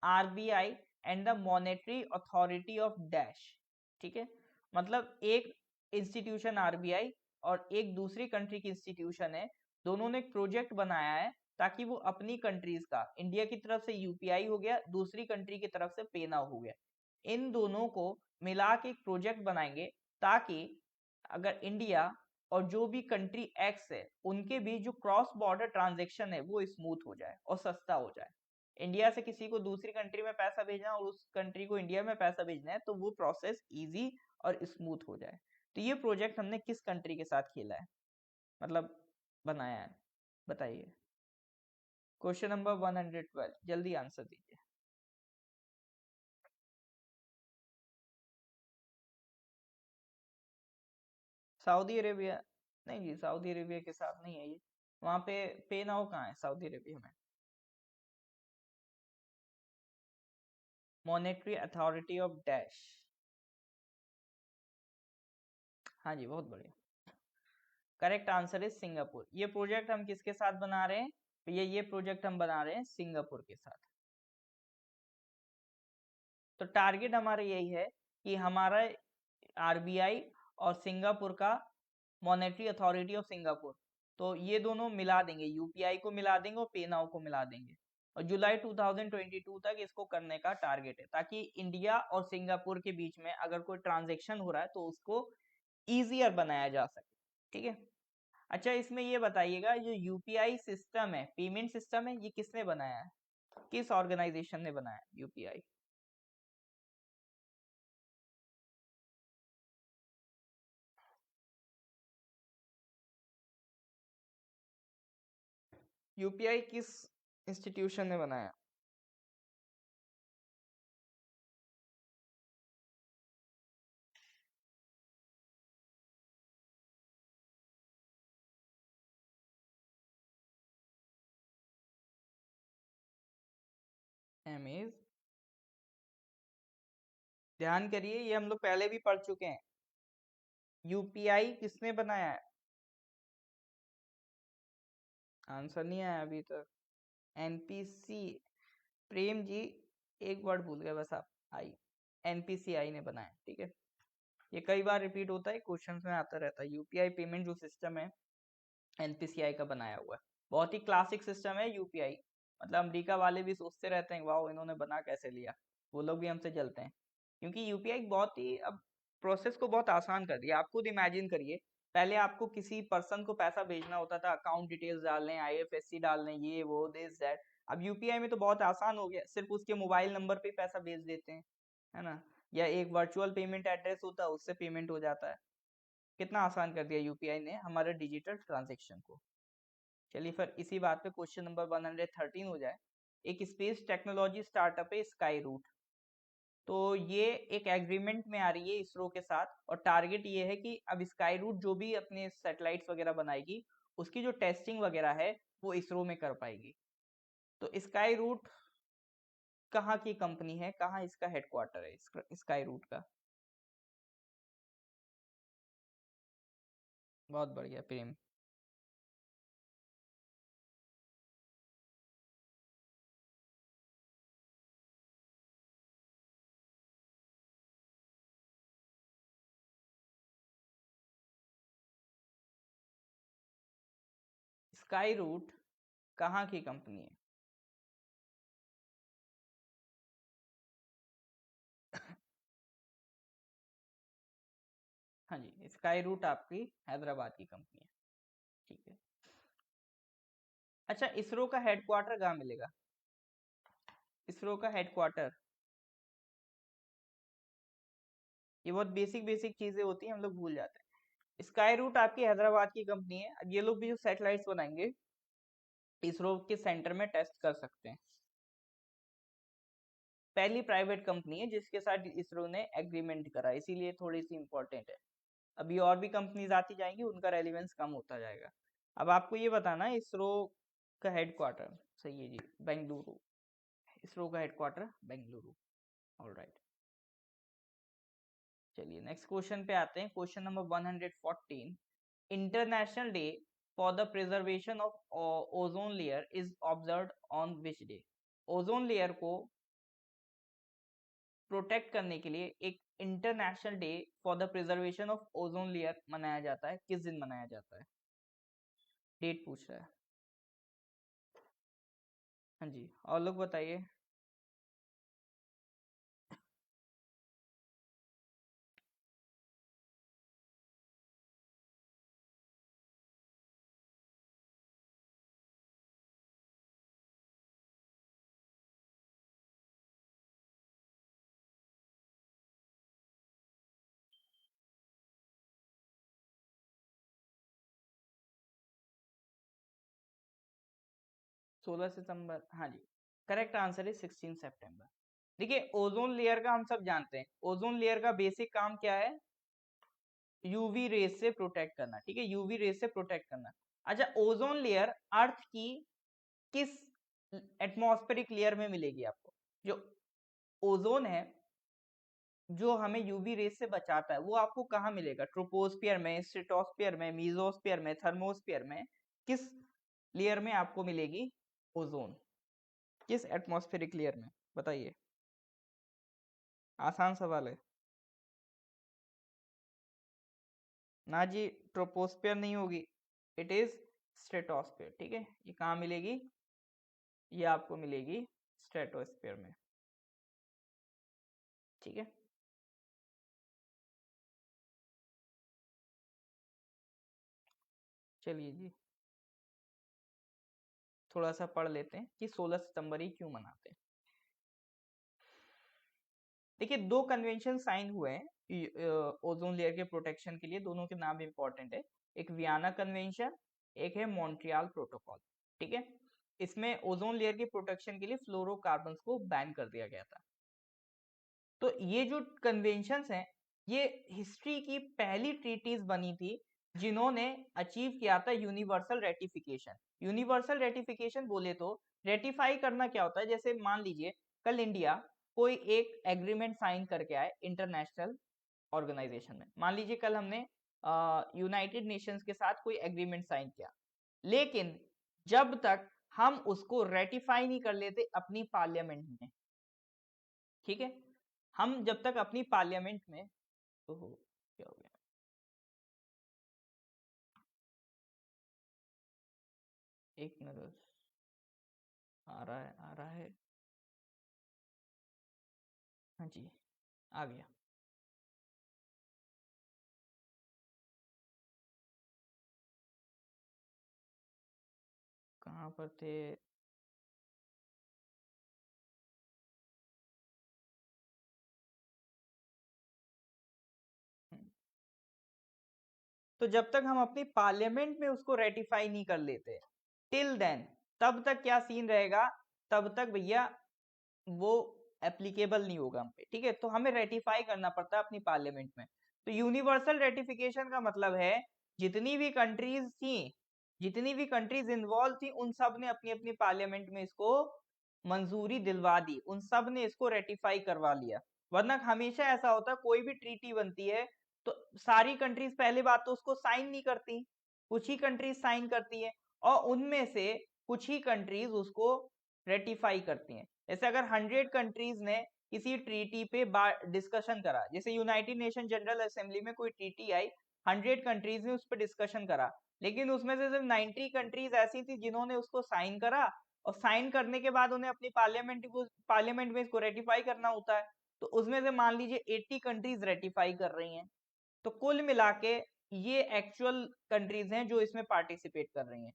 RBI and the Monetary Authority of Dash। ठीक है, मतलब एक इंस्टीट्यूशन आरबीआई और एक दूसरी कंट्री की इंस्टीट्यूशन है, दोनों ने एक प्रोजेक्ट बनाया है ताकि वो अपनी कंट्रीज का, इंडिया की तरफ से यूपीआई हो गया, दूसरी कंट्री की तरफ से पे नाउ हो गया, इन दोनों को मिला के एक प्रोजेक्ट बनाएंगे ताकि अगर इंडिया और जो भी कंट्री एक्स है उनके बीच जो क्रॉस बॉर्डर ट्रांजेक्शन है वो स्मूथ हो जाए और सस्ता हो जाए। इंडिया से किसी को दूसरी कंट्री में पैसा भेजना और उस कंट्री को इंडिया में पैसा भेजना है, तो वो प्रोसेस इजी और स्मूथ हो जाए। तो ये प्रोजेक्ट हमने किस कंट्री के साथ खेला है, मतलब बनाया है, बताइए। क्वेश्चन नंबर 112, जल्दी आंसर दीजिए। Saudi Arabia? नहीं जी, सऊदी अरेबिया के साथ नहीं है ये। वहां पे नाउ कहाँ है सऊदी अरेबिया में? Monetary authority of dash. हाँ जी, बहुत बढ़िया। Correct answer is Singapore. ये प्रोजेक्ट हम किसके साथ बना रहे हैं? ये प्रोजेक्ट हम बना रहे हैं सिंगापुर के साथ। तो टारगेट हमारा यही है कि हमारा आरबीआई और सिंगापुर का मॉनेटरी अथॉरिटी ऑफ सिंगापुर, तो ये दोनों मिला देंगे, यूपीआई को मिला देंगे और पे नाउ को मिला देंगे। और जुलाई 2022 तक इसको करने का टारगेट है, ताकि इंडिया और सिंगापुर के बीच में अगर कोई ट्रांजेक्शन हो रहा है तो उसको ईजियर बनाया जा सके। ठीक है। अच्छा, इसमें ये बताइएगा, जो यूपीआई सिस्टम है, पेमेंट सिस्टम है, ये किसने बनाया है, किस ऑर्गेनाइजेशन ने बनाया यूपीआई? यूपीआई किस इंस्टीट्यूशन ने बनाया? एमेज। ध्यान करिए, ये हम लोग पहले भी पढ़ चुके हैं। यूपीआई किसने बनाया है? आंसर नहीं आया अभी तक। एनपीसी। प्रेम जी, एक वर्ड भूल गए बस आप, आई। एनपीसीआई ने बनाया, ठीक है। ये कई बार रिपीट होता है, क्वेश्चंस में आता रहता है। यूपीआई पेमेंट जो सिस्टम है, एनपीसीआई का बनाया हुआ है। बहुत ही क्लासिक सिस्टम है यूपीआई। मतलब अमेरिका वाले भी सोचते रहते हैं, वाह इन्होंने बना कैसे लिया। वो लोग भी हमसे जलते हैं, क्योंकि यूपीआई बहुत ही अब प्रोसेस को बहुत आसान कर दिया। आप खुद इमेजिन करिए, पहले आपको किसी पर्सन को पैसा भेजना होता था, अकाउंट डिटेल्स डालने, आईएफएससी डालने, ये वो दिस दैट। अब यूपीआई में तो बहुत आसान हो गया, सिर्फ उसके मोबाइल नंबर पे पैसा भेज देते हैं, है ना। या एक वर्चुअल पेमेंट एड्रेस होता है, उससे पेमेंट हो जाता है। कितना आसान कर दिया यूपीआई ने हमारे डिजिटल ट्रांजेक्शन को। चलिए फिर इसी बात पे क्वेश्चन नंबर 113 हो जाए। एक स्पेस टेक्नोलॉजी स्टार्टअप है स्काई रूट। तो ये एक एग्रीमेंट में आ रही है इसरो के साथ, और टारगेट ये है कि अब स्काई रूट जो भी अपने सैटेलाइट्स वगैरह बनाएगी, उसकी जो टेस्टिंग वगैरह है वो इसरो में कर पाएगी। तो स्काई रूट कहाँ की कंपनी है, कहाँ इसका हेडक्वार्टर है स्काई रूट का? बहुत बढ़िया प्रेम। स्काई रूट कहाँ की कंपनी है? हाँ जी, स्काई रूट आपकी हैदराबाद की कंपनी है। ठीक है। अच्छा, इसरो का हेडक्वार्टर कहाँ मिलेगा? इसरो का हेडक्वार्टर, ये बहुत बेसिक बेसिक चीजें होती हैं, हम लोग भूल जाते हैं। स्काई रूट आपकी हैदराबाद की कंपनी है। अब ये लोग भी जो सैटेलाइट्स बनाएंगे, इसरो के सेंटर में टेस्ट कर सकते हैं। पहली प्राइवेट कंपनी है जिसके साथ इसरो ने एग्रीमेंट करा, इसीलिए थोड़ी सी इंपॉर्टेंट है। अभी और भी कंपनीज आती जाएंगी, उनका रेलिवेंस कम होता जाएगा। अब आपको ये बताना है, इसरो का हेडक्वार्टर सही है जी, बेंगलुरु। इसरो का हेडक्वार्टर बेंगलुरु। ऑलराइट। चलिए नेक्स्ट क्वेश्चन पे आते हैं। Question number 114। International day for the preservation of ozone layer is observed on which day? Ozone layer को प्रोटेक्ट करने के लिए एक international day for the preservation of ozone layer मनाया जाता है, किस दिन मनाया जाता है? डेट पूछ रहा है। हाँ जी, और लोग बताइए। 16 सितंबर, हाँ जी, करेक्ट आंसर है 16 सितंबर। देखिए ओजोन लेयर का हम सब जानते हैं, ओजोन लेयर का बेसिक काम क्या है, यूवी रेस से प्रोटेक्ट करना, ठीक है, यूवी रेस से प्रोटेक्ट करना। अच्छा, ओजोन लेयर अर्थ की किस एटमॉस्फेरिक लेयर में मिलेगी आपको? जो ओजोन है जो हमें यूवी रेस से बचाता है, वो आपको कहाँ मिलेगा? ट्रोपोस्फियर में, स्ट्रेटोस्फियर में, मीजोस्फियर में, थर्मोस्फियर में, किस लेयर में आपको मिलेगी ओजोन? किस एटमॉस्फेरिक लेयर में, बताइए? आसान सवाल है ना जी, ट्रोपोस्फियर नहीं होगी, इट इज स्ट्रेटोस्फियर, ठीक है। ये कहाँ मिलेगी? ये आपको मिलेगी स्ट्रेटोस्फियर में, ठीक है। चलिए जी, थोड़ा सा पढ़ लेते हैं कि 16 सितंबर ही क्यों मनाते हैं। देखिए दो कन्वेंशन साइन हुए हैं ओजोन लेयर के प्रोटेक्शन के लिए, दोनों के नाम इंपॉर्टेंट है। एक वियना कन्वेंशन, एक है मॉन्ट्रियल प्रोटोकॉल, ठीक है। इसमें ओजोन लेयर के प्रोटेक्शन के लिए फ्लोरोकार्बन्स को बैन कर दिया गया था। तो ये जो कन्वेंशंस हैं, ये हिस्ट्री की पहली ट्रीटीज बनी थी जिन्होंने अचीव किया था यूनिवर्सल रेटिफिकेशन। यूनिवर्सल रेटिफिकेशन बोले तो रेटिफाई करना क्या होता है, जैसे मान लीजिए कल इंडिया कोई एक एग्रीमेंट साइन करके आए इंटरनेशनल ऑर्गेनाइजेशन में, मान लीजिए कल हमने यूनाइटेड नेशंस के साथ कोई एग्रीमेंट साइन किया, लेकिन जब तक हम उसको रेटिफाई नहीं कर लेते अपनी पार्लियामेंट में, ठीक है, हम जब तक अपनी पार्लियामेंट में, ओहो क्या हो गया, एक मिनट बस, आ रहा है आ रहा है, हाँ जी आ गया। कहाँ पर थे? हम्म, तो जब तक हम अपनी पार्लियामेंट में उसको रेटिफाई नहीं कर लेते, टिल देन, तब तक क्या सीन रहेगा, तब तक भैया वो एप्लीकेबल नहीं होगा हम पे, ठीक है। तो हमें रेटिफाई करना पड़ता है अपनी पार्लियामेंट में। तो यूनिवर्सल रेटिफिकेशन का मतलब है जितनी भी कंट्रीज थी, जितनी भी कंट्रीज इन्वॉल्व थी, उन सब ने अपनी अपनी पार्लियामेंट में इसको मंजूरी दिलवा दी, उन सब ने इसको रेटिफाई करवा लिया। वरना हमेशा ऐसा होता है कोई भी ट्रीटी बनती है तो सारी कंट्रीज पहले बात तो उसको साइन नहीं करती, कुछ ही कंट्रीज साइन करती है, और उनमें से कुछ ही कंट्रीज उसको रेटिफाई करती हैं। जैसे अगर 100 कंट्रीज ने किसी ट्रीटी पे डिस्कशन करा, जैसे यूनाइटेड नेशन जनरल असेंबली में कोई ट्रीटी आई, 100 कंट्रीज ने उस पर डिस्कशन करा, लेकिन उसमें से सिर्फ 90 कंट्रीज ऐसी थी जिन्होंने उसको साइन करा, और साइन करने के बाद उन्हें अपनी पार्लियामेंट में इसको रेटिफाई करना होता है। तो उसमें से मान लीजिए 80 कंट्रीज रेटिफाई कर रही हैं, तो कुल मिला के ये एक्चुअल कंट्रीज हैं जो इसमें पार्टिसिपेट कर रही हैं।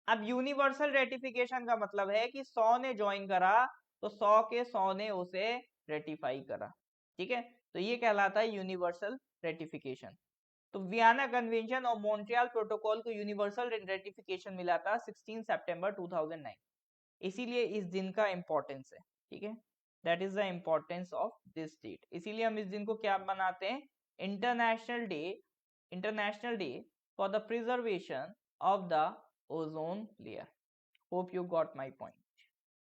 अब यूनिवर्सल रेटिफिकेशन का मतलब है कि 100 ने ज्वाइन करा तो 100 के 100 ने उसे रेटिफाई करा, ठीक है। तो ये कहलाता है यूनिवर्सल रेटिफिकेशन। तो वियना कन्वेंशन और मॉन्ट्रियल प्रोटोकॉल को यूनिवर्सल रेटिफिकेशन मिला था 16 सितंबर 2009, इसीलिए इस दिन का इंपॉर्टेंस है, ठीक है। That is the importance of this date, इसीलिए हम इस दिन को क्या मनाते हैं, international day, international day for the preservation of the ozone layer. Hope you got my point,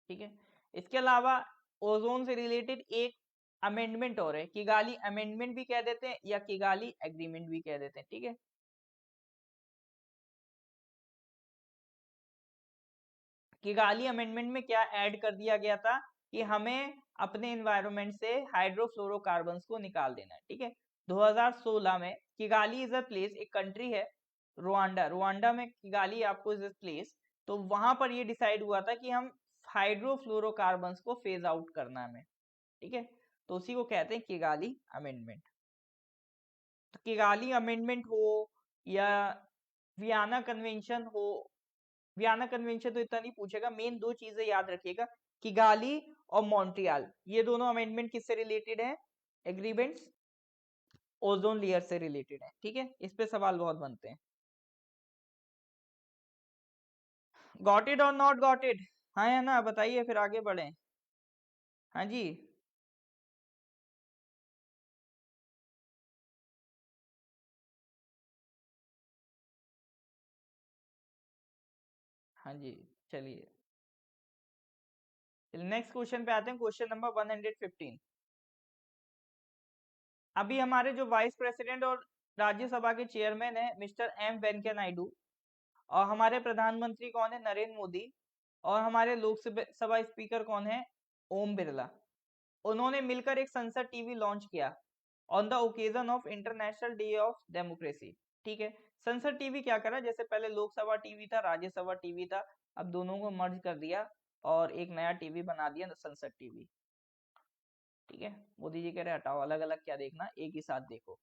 ठीक है। इसके अलावा ओजोन से रिलेटेड एक अमेंडमेंट और है, किगाली अमेंडमेंट भी कह देते हैं या किगाली एग्रीमेंट भी कह देते हैं, ठीक है। किगाली अमेंडमेंट में क्या ऐड कर दिया गया था कि हमें अपने एनवायरनमेंट से हाइड्रोफ्लोरोकार्बन्स को निकाल देना है, ठीक है। 2016 में किगाली इज अ प्लेस, एक कंट्री है रुआंडा, रुआंडा में किगाली आपको इज अ प्लेस, तो वहां पर ये डिसाइड हुआ था कि हम हाइड्रोफ्लोरोकार्बन्स को फेज आउट करना है हमें, ठीक है। तो उसी को कहते हैं किगाली अमेंडमेंट। तो किगाली अमेंडमेंट हो या वियना कन्वेंशन हो, वियना कन्वेंशन तो इतना नहीं पूछेगा, मेन दो चीजें याद रखिएगा, किगाली और मॉन्ट्रियल, ये दोनों अमेंडमेंट किससे रिलेटेड है, एग्रीमेंट्स ओजोन लेयर से रिलेटेड है, ठीक है। इस पे सवाल बहुत बनते हैं। गॉट इट और नॉट गॉट इट? हाँ या ना बताइए, फिर आगे बढ़े। हाँ जी। हाँ जी। चलिए, नेक्स्ट क्वेश्चन पे आते हैं, क्वेश्चन नंबर 115। अभी हमारे जो वाइस प्रेसिडेंट और राज्यसभा के चेयरमैन है मिस्टर एम वेंकैया नायडू, और हमारे प्रधानमंत्री कौन है, नरेंद्र मोदी, और हमारे लोकसभा स्पीकर कौन है, ओम बिरला। उन्होंने मिलकर एक संसद टीवी लॉन्च किया on the occasion of international day of democracy. ठीक है। संसद टीवी क्या करा, जैसे पहले लोकसभा टीवी था, राज्यसभा टीवी था, अब दोनों को मर्ज कर दिया और एक नया टीवी बना दिया, संसद टीवी। ठीक है। मोदी जी कह रहे हटाओ, अलग अलग क्या देखना, एक ही साथ देखो,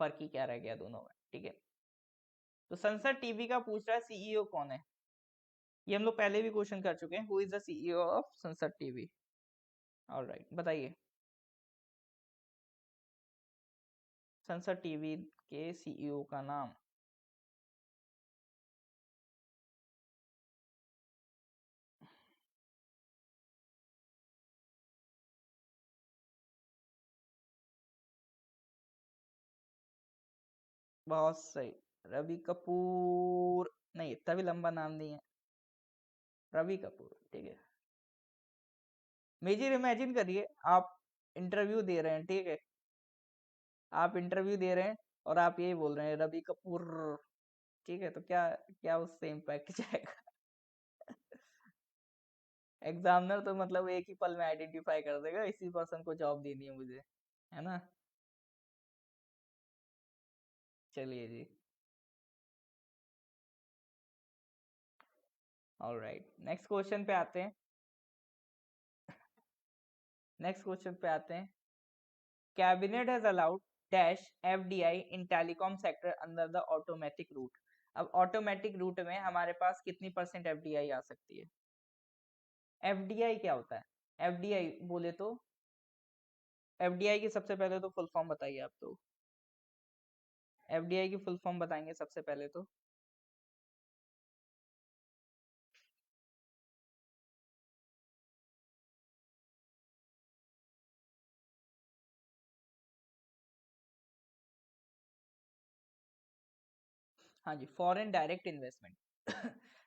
फर्क ही क्या रह गया दोनों में। ठीक है। तो संसद टीवी का पूछ रहा है सीईओ कौन है। ये हम लोग पहले भी क्वेश्चन कर चुके हैं, who is the CEO of संसद टीवी। ऑलराइट, बताइए संसद टीवी के सीईओ का नाम। बहुत सही, रवि कपूर। नहीं, इतना भी लंबा नाम नहीं है, रवि कपूर। ठीक है। मेजर इमेजिन करिए, आप इंटरव्यू दे रहे हैं, ठीक है, आप इंटरव्यू दे रहे हैं और आप यही बोल रहे हैं रवि कपूर। ठीक है, तो क्या क्या उससे इम्पैक्ट जाएगा? एग्जामिनर तो मतलब एक ही पल में आइडेंटिफाई कर देगा, इसी पर्सन को जॉब देनी है मुझे, है ना। चलिए जी। ऑलराइट, नेक्स्ट क्वेश्चन पे आते हैं। नेक्स्ट क्वेश्चन पे आते हैं। Cabinet has allowed dash FDI in telecom sector under the automatic route. अब ऑटोमेटिक रूट में हमारे पास कितनी परसेंट एफडीआई आ सकती है? एफडीआई क्या होता है? एफडीआई बोले तो, एफडीआई की सबसे पहले तो फुल फॉर्म बताइए आप तो। एफडीआई की फुल फॉर्म बताएंगे सबसे पहले तो। हाँ जी, फॉरेन डायरेक्ट इन्वेस्टमेंट।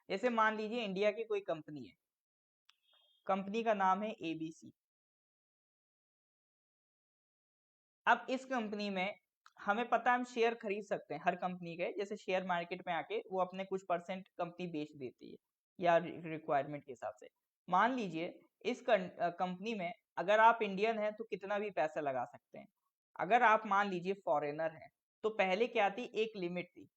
जैसे मान लीजिए इंडिया की कोई कंपनी है, कंपनी का नाम है एबीसी। अब इस कंपनी में हमें पता है हम शेयर खरीद सकते हैं हर कंपनी के, जैसे शेयर मार्केट में आके वो अपने कुछ परसेंट कंपनी बेच देती है या रिक्वायरमेंट के हिसाब से। मान लीजिए इस कंपनी में अगर आप इंडियन हैं तो कितना भी पैसा लगा सकते हैं। अगर आप मान लीजिए फॉरेनर हैं, तो पहले क्या थी, एक लिमिट थी।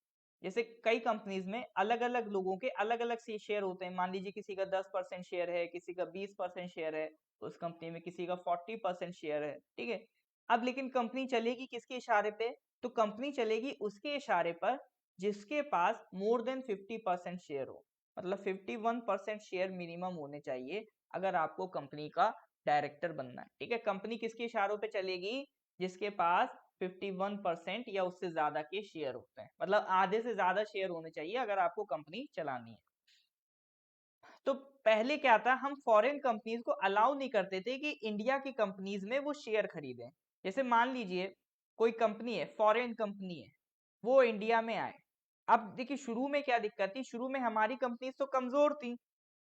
जैसे कई कंपनीज में अलग अलग लोगों के अलग अलग से शेयर होते हैं, मान लीजिए किसी का 10% शेयर है, किसी का 20% शेयर है, तो उस कंपनी में किसी का 40% शेयर है। ठीक है। अब लेकिन कंपनी चलेगी किसके इशारे पे, तो कंपनी चलेगी उसके इशारे पर जिसके पास मोर देन 50% शेयर हो, मतलब 51% शेयर मिनिमम होने चाहिए अगर आपको कंपनी का डायरेक्टर बनना है। ठीक है। कंपनी किसके इशारों पे चलेगी, जिसके पास 51% या उससे ज्यादा के शेयर होते हैं, मतलब आधे से ज्यादा शेयर होने चाहिए अगर आपको कंपनी चलानी है। तो पहले क्या था, हम फॉरेन कंपनीज को अलाउ नहीं करते थे कि इंडिया की कंपनीज में वो शेयर खरीदें। जैसे मान लीजिए कोई कंपनी है, फॉरेन कंपनी है, वो इंडिया में आए। अब देखिए शुरू में क्या दिक्कत थी, शुरू में हमारी कंपनीज तो कमजोर थी,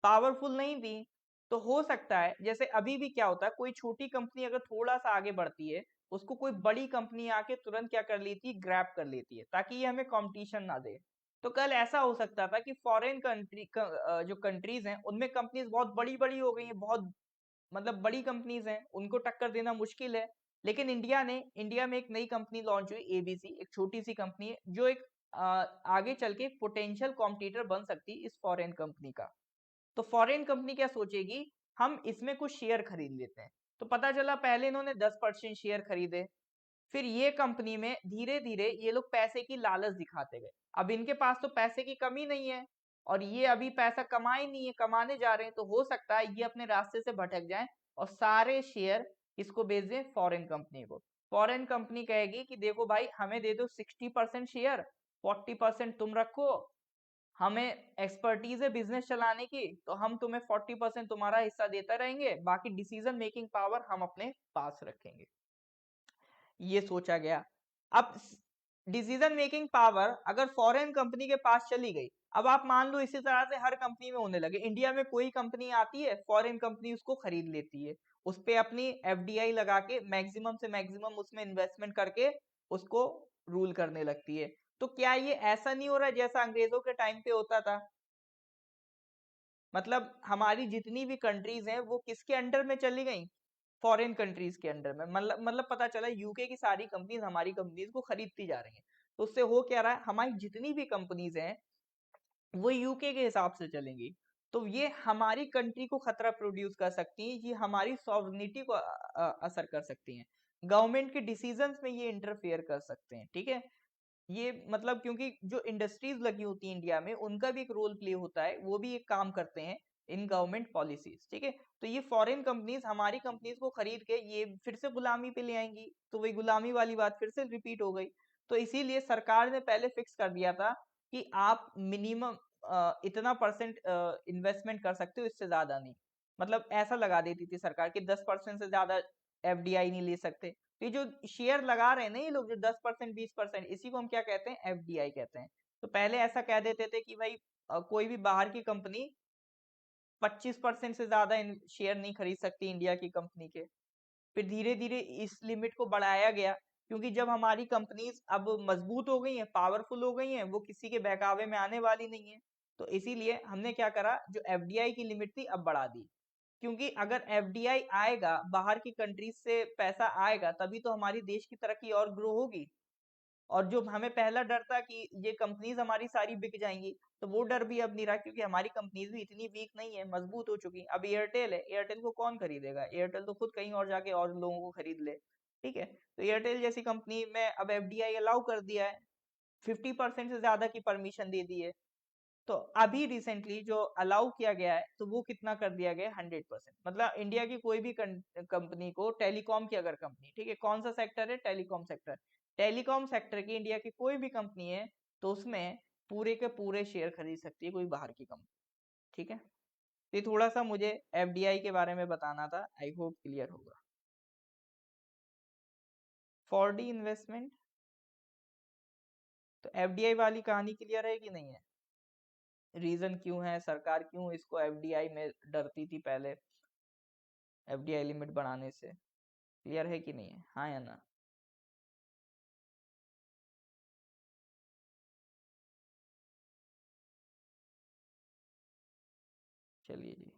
पावरफुल नहीं थी। तो हो सकता है जैसे अभी भी क्या होता है, कोई छोटी कंपनी अगर थोड़ा सा आगे बढ़ती है, उसको कोई बड़ी कंपनी आके तुरंत क्या कर लेती है, ग्रैब कर लेती है, ताकि ये हमें कंपटीशन ना दे। तो कल ऐसा हो सकता था कि फॉरेन कंट्री जो कंट्रीज हैं उनमें कंपनीज बहुत बड़ी बड़ी हो गई हैं, बहुत मतलब बड़ी कंपनीज हैं, उनको टक्कर देना मुश्किल है। लेकिन इंडिया में एक नई कंपनी लॉन्च हुई, एबीसी, एक छोटी सी कंपनी है जो एक आगे चल के पोटेंशियल कॉम्पिटिटर बन सकती है इस फॉरेन कंपनी का। तो फॉरेन कंपनी क्या सोचेगी, हम इसमें कुछ शेयर खरीद लेते हैं। तो पता चला पहले इन्होंने 10% शेयर खरीदे, फिर ये कंपनी में धीरे धीरे ये लोग पैसे की लालच दिखाते गए। अब इनके पास तो पैसे की कमी नहीं है और ये अभी पैसा कमाए नहीं है, कमाने जा रहे हैं, तो हो सकता है ये अपने रास्ते से भटक जाएं और सारे शेयर इसको बेच दें फॉरेन कंपनी को। फॉरेन कंपनी कहेगी कि देखो भाई, हमें दे दो 60% शेयर, 40% तुम रखो, हमें एक्सपर्टीज है बिजनेस चलाने की, तो हम तुम्हें 40% तुम्हारा हिस्सा देता रहेंगे, बाकी डिसीजन मेकिंग पावर हम अपने पास रखेंगे। ये सोचा गया। अब डिसीजन मेकिंग पावर अगर फॉरेन कंपनी के पास चली गई, अब आप मान लो इसी तरह से हर कंपनी में होने लगे, इंडिया में कोई कंपनी आती है, फॉरेन कंपनी उसको खरीद लेती है, उस पे अपनी एफडीआई लगा के मैक्सिमम से मैक्सिमम उसमें इन्वेस्टमेंट करके उसको रूल करने लगती है। तो क्या ये ऐसा नहीं हो रहा जैसा अंग्रेजों के टाइम पे होता था? मतलब हमारी जितनी भी कंट्रीज हैं वो किसके अंडर में चली गई? फॉरेन कंट्रीज के अंडर में। मतलब पता चला यूके की सारी कंपनीज हमारी कंपनीज को खरीदती जा रही हैं। तो उससे हो क्या रहा है, हमारी जितनी भी कंपनीज हैं वो यूके के हिसाब से चलेंगी। तो ये हमारी कंट्री को खतरा प्रोड्यूस कर सकती है, ये हमारी सॉवरेनिटी को असर कर सकती हैं, गवर्नमेंट के डिसीजंस में ये इंटरफेयर कर सकते हैं। ठीक है, ये मतलब क्योंकि जो इंडस्ट्रीज लगी होती है इंडिया में उनका भी एक रोल प्ले होता है, वो भी एक काम करते हैं इन गवर्नमेंट पॉलिसीज। ठीक है, तो ये फॉरेन कंपनीज हमारी कंपनीज को खरीद के ये फिर से गुलामी पे ले आएंगी, तो वही गुलामी वाली बात फिर से रिपीट हो गई। तो इसीलिए सरकार ने पहले फिक्स कर दिया था कि आप मिनिमम इतना परसेंट इन्वेस्टमेंट कर सकते हो, इससे ज्यादा नहीं। मतलब ऐसा लगा देती थी सरकार कि 10% से ज्यादा एफडीआई नहीं ले सकते। तो ये जो शेयर लगा रहे हैं ना ये लोग, जो 10% 20%, इसी को हम क्या कहते हैं, एफडीआई कहते हैं। तो पहले ऐसा कह देते थे कि भाई कोई भी बाहर की कंपनी 25% से ज्यादा शेयर नहीं खरीद सकती इंडिया की कंपनी के। फिर धीरे धीरे इस लिमिट को बढ़ाया गया, क्योंकि जब हमारी कंपनीज अब मजबूत हो गई हैं, पावरफुल हो गई हैं, वो किसी के बहकावे में आने वाली नहीं है। तो इसीलिए हमने क्या करा, जो एफडीआई की लिमिट थी अब बढ़ा दी। क्योंकि अगर एफडीआई आएगा, बाहर की कंट्रीज से पैसा आएगा, तभी तो हमारी देश की तरक्की और ग्रो होगी। और जो हमें पहला डर था कि ये कंपनीज हमारी सारी बिक जाएंगी, तो वो डर भी अब नहीं रहा, क्योंकि हमारी कंपनीज भी इतनी वीक नहीं है, मजबूत हो चुकी। अब एयरटेल है, एयरटेल को कौन खरीदेगा? एयरटेल तो खुद कहीं और जाके और लोगों को खरीद ले। ठीक है, तो एयरटेल जैसी कंपनी में अब एफडीआई अलाउ कर दिया है, 50% से ज्यादा की परमिशन दे दी है। तो अभी रिसेंटली जो अलाउ किया गया है, तो वो कितना कर दिया गया है, 100%। मतलब इंडिया की कोई भी कंपनी को, टेलीकॉम की अगर कंपनी, ठीक है, कौन सा सेक्टर है, टेलीकॉम सेक्टर, टेलीकॉम सेक्टर की इंडिया की कोई भी कंपनी है, तो उसमें पूरे के पूरे शेयर खरीद सकती है कोई बाहर की कंपनी। ठीक है, तो ये थोड़ा सा मुझे एफडीआई के बारे में बताना था, आई होप क्लियर होगा। फॉरडी इन्वेस्टमेंट, तो एफडीआई वाली कहानी क्लियर है कि नहीं है? रीजन क्यों है, सरकार क्यों इसको एफडीआई में डरती थी पहले, एफडीआई लिमिट बढ़ाने से? क्लियर है कि नहीं है, हाँ या ना? चलिए जी,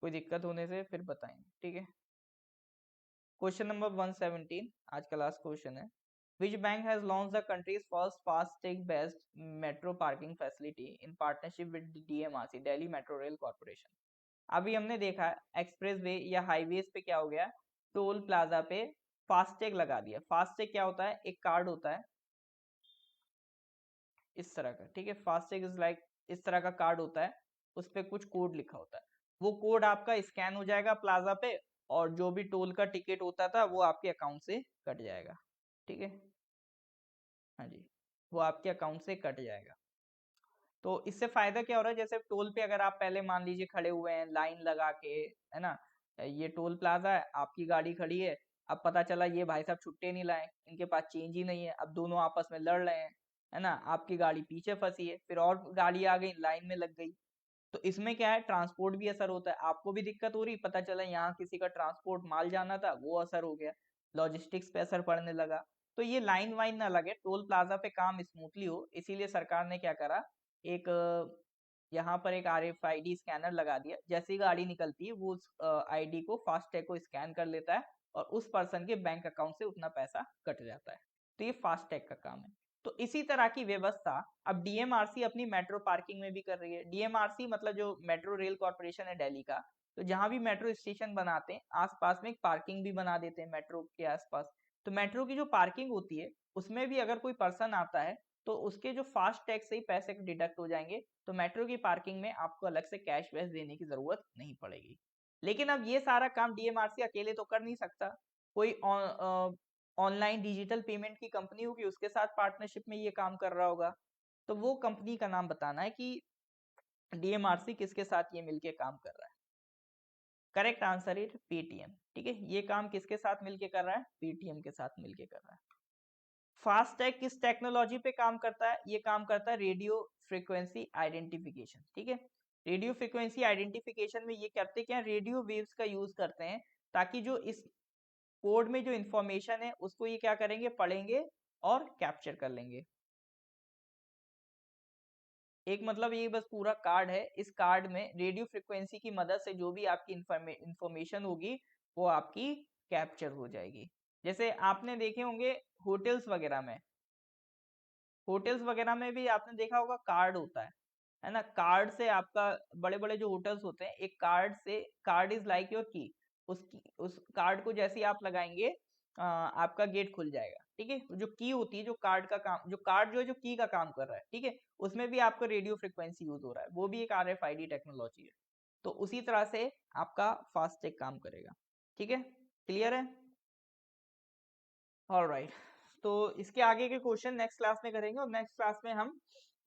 कोई दिक्कत होने से फिर बताएंगे। ठीक है, क्वेश्चन नंबर 117 आज का लास्ट क्वेश्चन है। Which bank has launch the countries first FASTag based metro parking facility in partnership with DMRC, Delhi metro rail corporation? अभी हमने देखा एक्सप्रेस वे या हाईवेज पे क्या हो गया, टोल प्लाजा पे फास्टैग लगा दिया। फास्टैग क्या होता है, एक कार्ड होता है इस तरह का। ठीक है, फास्टैग इज लाइक इस तरह का कार्ड होता है, उस पर कुछ कोड लिखा होता है, वो कोड आपका स्कैन हो जाएगा प्लाजा पे, और जो भी टोल का टिकट होता था वो आपके अकाउंट से कट जाएगा। ठीक है, हाँ जी, वो आपके अकाउंट से कट जाएगा। तो इससे फायदा क्या हो रहा है, जैसे टोल पे अगर आप पहले मान लीजिए खड़े हुए हैं लाइन लगा के, है ना, ये टोल प्लाजा है, आपकी गाड़ी खड़ी है, अब पता चला ये भाई साहब छुट्टे नहीं लाए, इनके पास चेंज ही नहीं है, अब दोनों आपस में लड़ रहे हैं, है ना, आपकी गाड़ी पीछे फंसी है, फिर और गाड़ी आ गई लाइन में लग गई। तो इसमें क्या है, ट्रांसपोर्ट भी असर होता है, आपको भी दिक्कत हो रही, पता चला यहाँ किसी का ट्रांसपोर्ट माल जाना था वो असर हो गया, लॉजिस्टिक्स पे असर पड़ने लगा। तो ये लाइन वाइन ना लगे, टोल प्लाजा पे काम स्मूथली हो, इसीलिए सरकार ने क्या करा, एक यहाँ पर एक RFID स्कैनर लगा दिया, जैसी गाड़ी निकलती है वो उस आईडी को, फास्टैग को स्कैन कर लेता है, और उस पर्सन के बैंक अकाउंट से उतना पैसा कट जाता है। तो ये फास्टैग का काम है। तो इसी तरह की व्यवस्था अब डीएमआरसी अपनी मेट्रो पार्किंग में भी कर रही है। डीएमआरसी मतलब जो मेट्रो रेल कॉर्पोरेशन है दिल्ली का, तो जहां भी मेट्रो स्टेशन बनाते हैं आसपास में एक पार्किंग भी बना देते हैं मेट्रो के आसपास। तो मेट्रो की जो पार्किंग होती है उसमें भी अगर कोई पर्सन आता है, तो उसके जो फास्ट टैग से ही पैसे डिडक्ट हो जाएंगे, तो मेट्रो की पार्किंग में आपको अलग से कैश वैश देने की जरूरत नहीं पड़ेगी। लेकिन अब ये सारा काम डीएमआरसी अकेले तो कर नहीं सकता, कोई ऑनलाइन डिजिटल पेमेंट की कंपनी होगी, उसके साथ पार्टनरशिप में ये काम कर रहा होगा। तो वो कंपनी का नाम बताना है कि डीएमआरसी किसके साथ ये मिलके काम कर रहा है। Correct answer is Paytm. ठीक है, ये काम किसके साथ मिलके कर रहा है? पेटीएम के साथ मिलके कर रहा है। फास्टैग किस टेक्नोलॉजी पे काम करता है? ये काम करता है रेडियो फ्रीक्वेंसी आइडेंटिफिकेशन। ठीक है, रेडियो फ्रीक्वेंसी आइडेंटिफिकेशन में ये करते क्या, रेडियो वेव्स का यूज करते हैं ताकि जो इस कोड में जो इंफॉर्मेशन है उसको ये क्या करेंगे, पढ़ेंगे और कैप्चर कर लेंगे। एक मतलब ये बस पूरा कार्ड है, इस कार्ड में रेडियो फ्रिक्वेंसी की मदद से जो भी आपकी इंफॉर्मेशन होगी वो आपकी कैप्चर हो जाएगी। जैसे आपने देखे होंगे होटल्स वगैरह में भी आपने देखा होगा कार्ड होता है ना। कार्ड से आपका, बड़े बड़े जो होटल्स होते हैं, एक कार्ड से, कार्ड इज लाइक योर की, उसकी उस कार्ड को जैसे ही आप लगाएंगे आपका गेट खुल जाएगा। ठीक है, जो की होती है, जो कार्ड का काम, जो कार्ड जो है, जो की का काम कर रहा है, ठीक है, उसमें भी आपका रेडियो फ्रिक्वेंसी यूज हो रहा है, वो भी एक आरएफआईडी टेक्नोलॉजी है। तो उसी तरह से आपका फास्टैग काम करेगा। ठीक है, क्लियर है? ऑलराइट, तो इसके आगे के क्वेश्चन नेक्स्ट क्लास में करेंगे, और नेक्स्ट क्लास में हम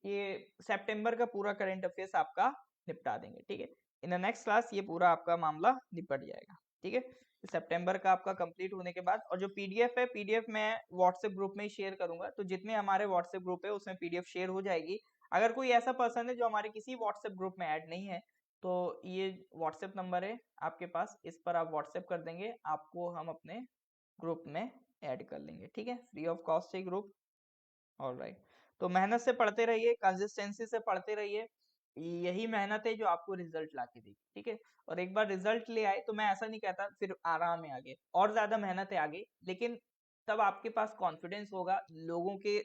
ये सितंबर का पूरा करंट अफेयर्स आपका निपटा देंगे। ठीक है, इन द नेक्स्ट क्लास ये पूरा आपका मामला निपट जाएगा। ठीक है, सितंबर का आपका कंप्लीट होने के बाद, और जो पीडीएफ है, पीडीएफ मैं व्हाट्सएप ग्रुप में ही शेयर करूंगा, तो जितने हमारे व्हाट्सएप ग्रुप है उसमें पीडीएफ शेयर हो जाएगी। अगर कोई ऐसा पर्सन है जो हमारे किसी व्हाट्सएप ग्रुप में ऐड नहीं है, तो ये व्हाट्सएप नंबर है आपके पास, इस पर आप व्हाट्सएप कर देंगे, आपको हम अपने ग्रुप में ऐड कर लेंगे। ठीक है, फ्री ऑफ कॉस्ट है ग्रुप। ऑलराइट, तो मेहनत से पढ़ते रहिए, कंसिस्टेंसी से पढ़ते रहिए, यही मेहनत है जो आपको रिजल्ट ला के देगी। ठीक है, और एक बार रिजल्ट ले आए तो मैं ऐसा नहीं कहता फिर आराम है आगे, और ज्यादा मेहनत है आगे, लेकिन तब आपके पास कॉन्फिडेंस होगा, लोगों के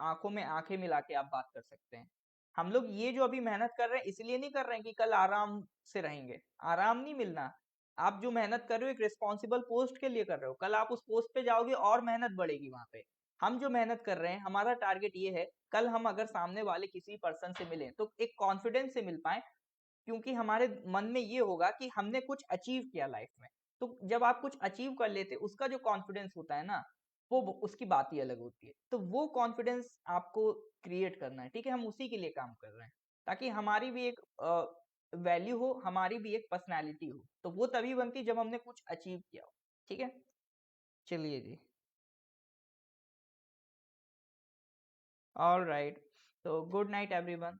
आंखों में आंखें मिला के आप बात कर सकते हैं। हम लोग ये जो अभी मेहनत कर रहे हैं इसलिए नहीं कर रहे हैं कि कल आराम से रहेंगे, आराम नहीं मिलना। आप जो मेहनत कर रहे हो एक रिस्पॉन्सिबल पोस्ट के लिए कर रहे हो, कल आप उस पोस्ट पे जाओगे और मेहनत बढ़ेगी वहां पे। हम जो मेहनत कर रहे हैं, हमारा टारगेट ये है, कल हम अगर सामने वाले किसी पर्सन से मिलें तो एक कॉन्फिडेंस से मिल पाए, क्योंकि हमारे मन में ये होगा कि हमने कुछ अचीव किया लाइफ में। तो जब आप कुछ अचीव कर लेते, उसका जो कॉन्फिडेंस होता है ना, वो उसकी बात ही अलग होती है। तो वो कॉन्फिडेंस आपको क्रिएट करना है। ठीक है, हम उसी के लिए काम कर रहे हैं, ताकि हमारी भी एक वैल्यू हो, हमारी भी एक पर्सनैलिटी हो। तो वो तभी बनती जब हमने कुछ अचीव किया हो। ठीक है, चलिए जी। ऑल राइट, तो गुड नाइट एवरीवन।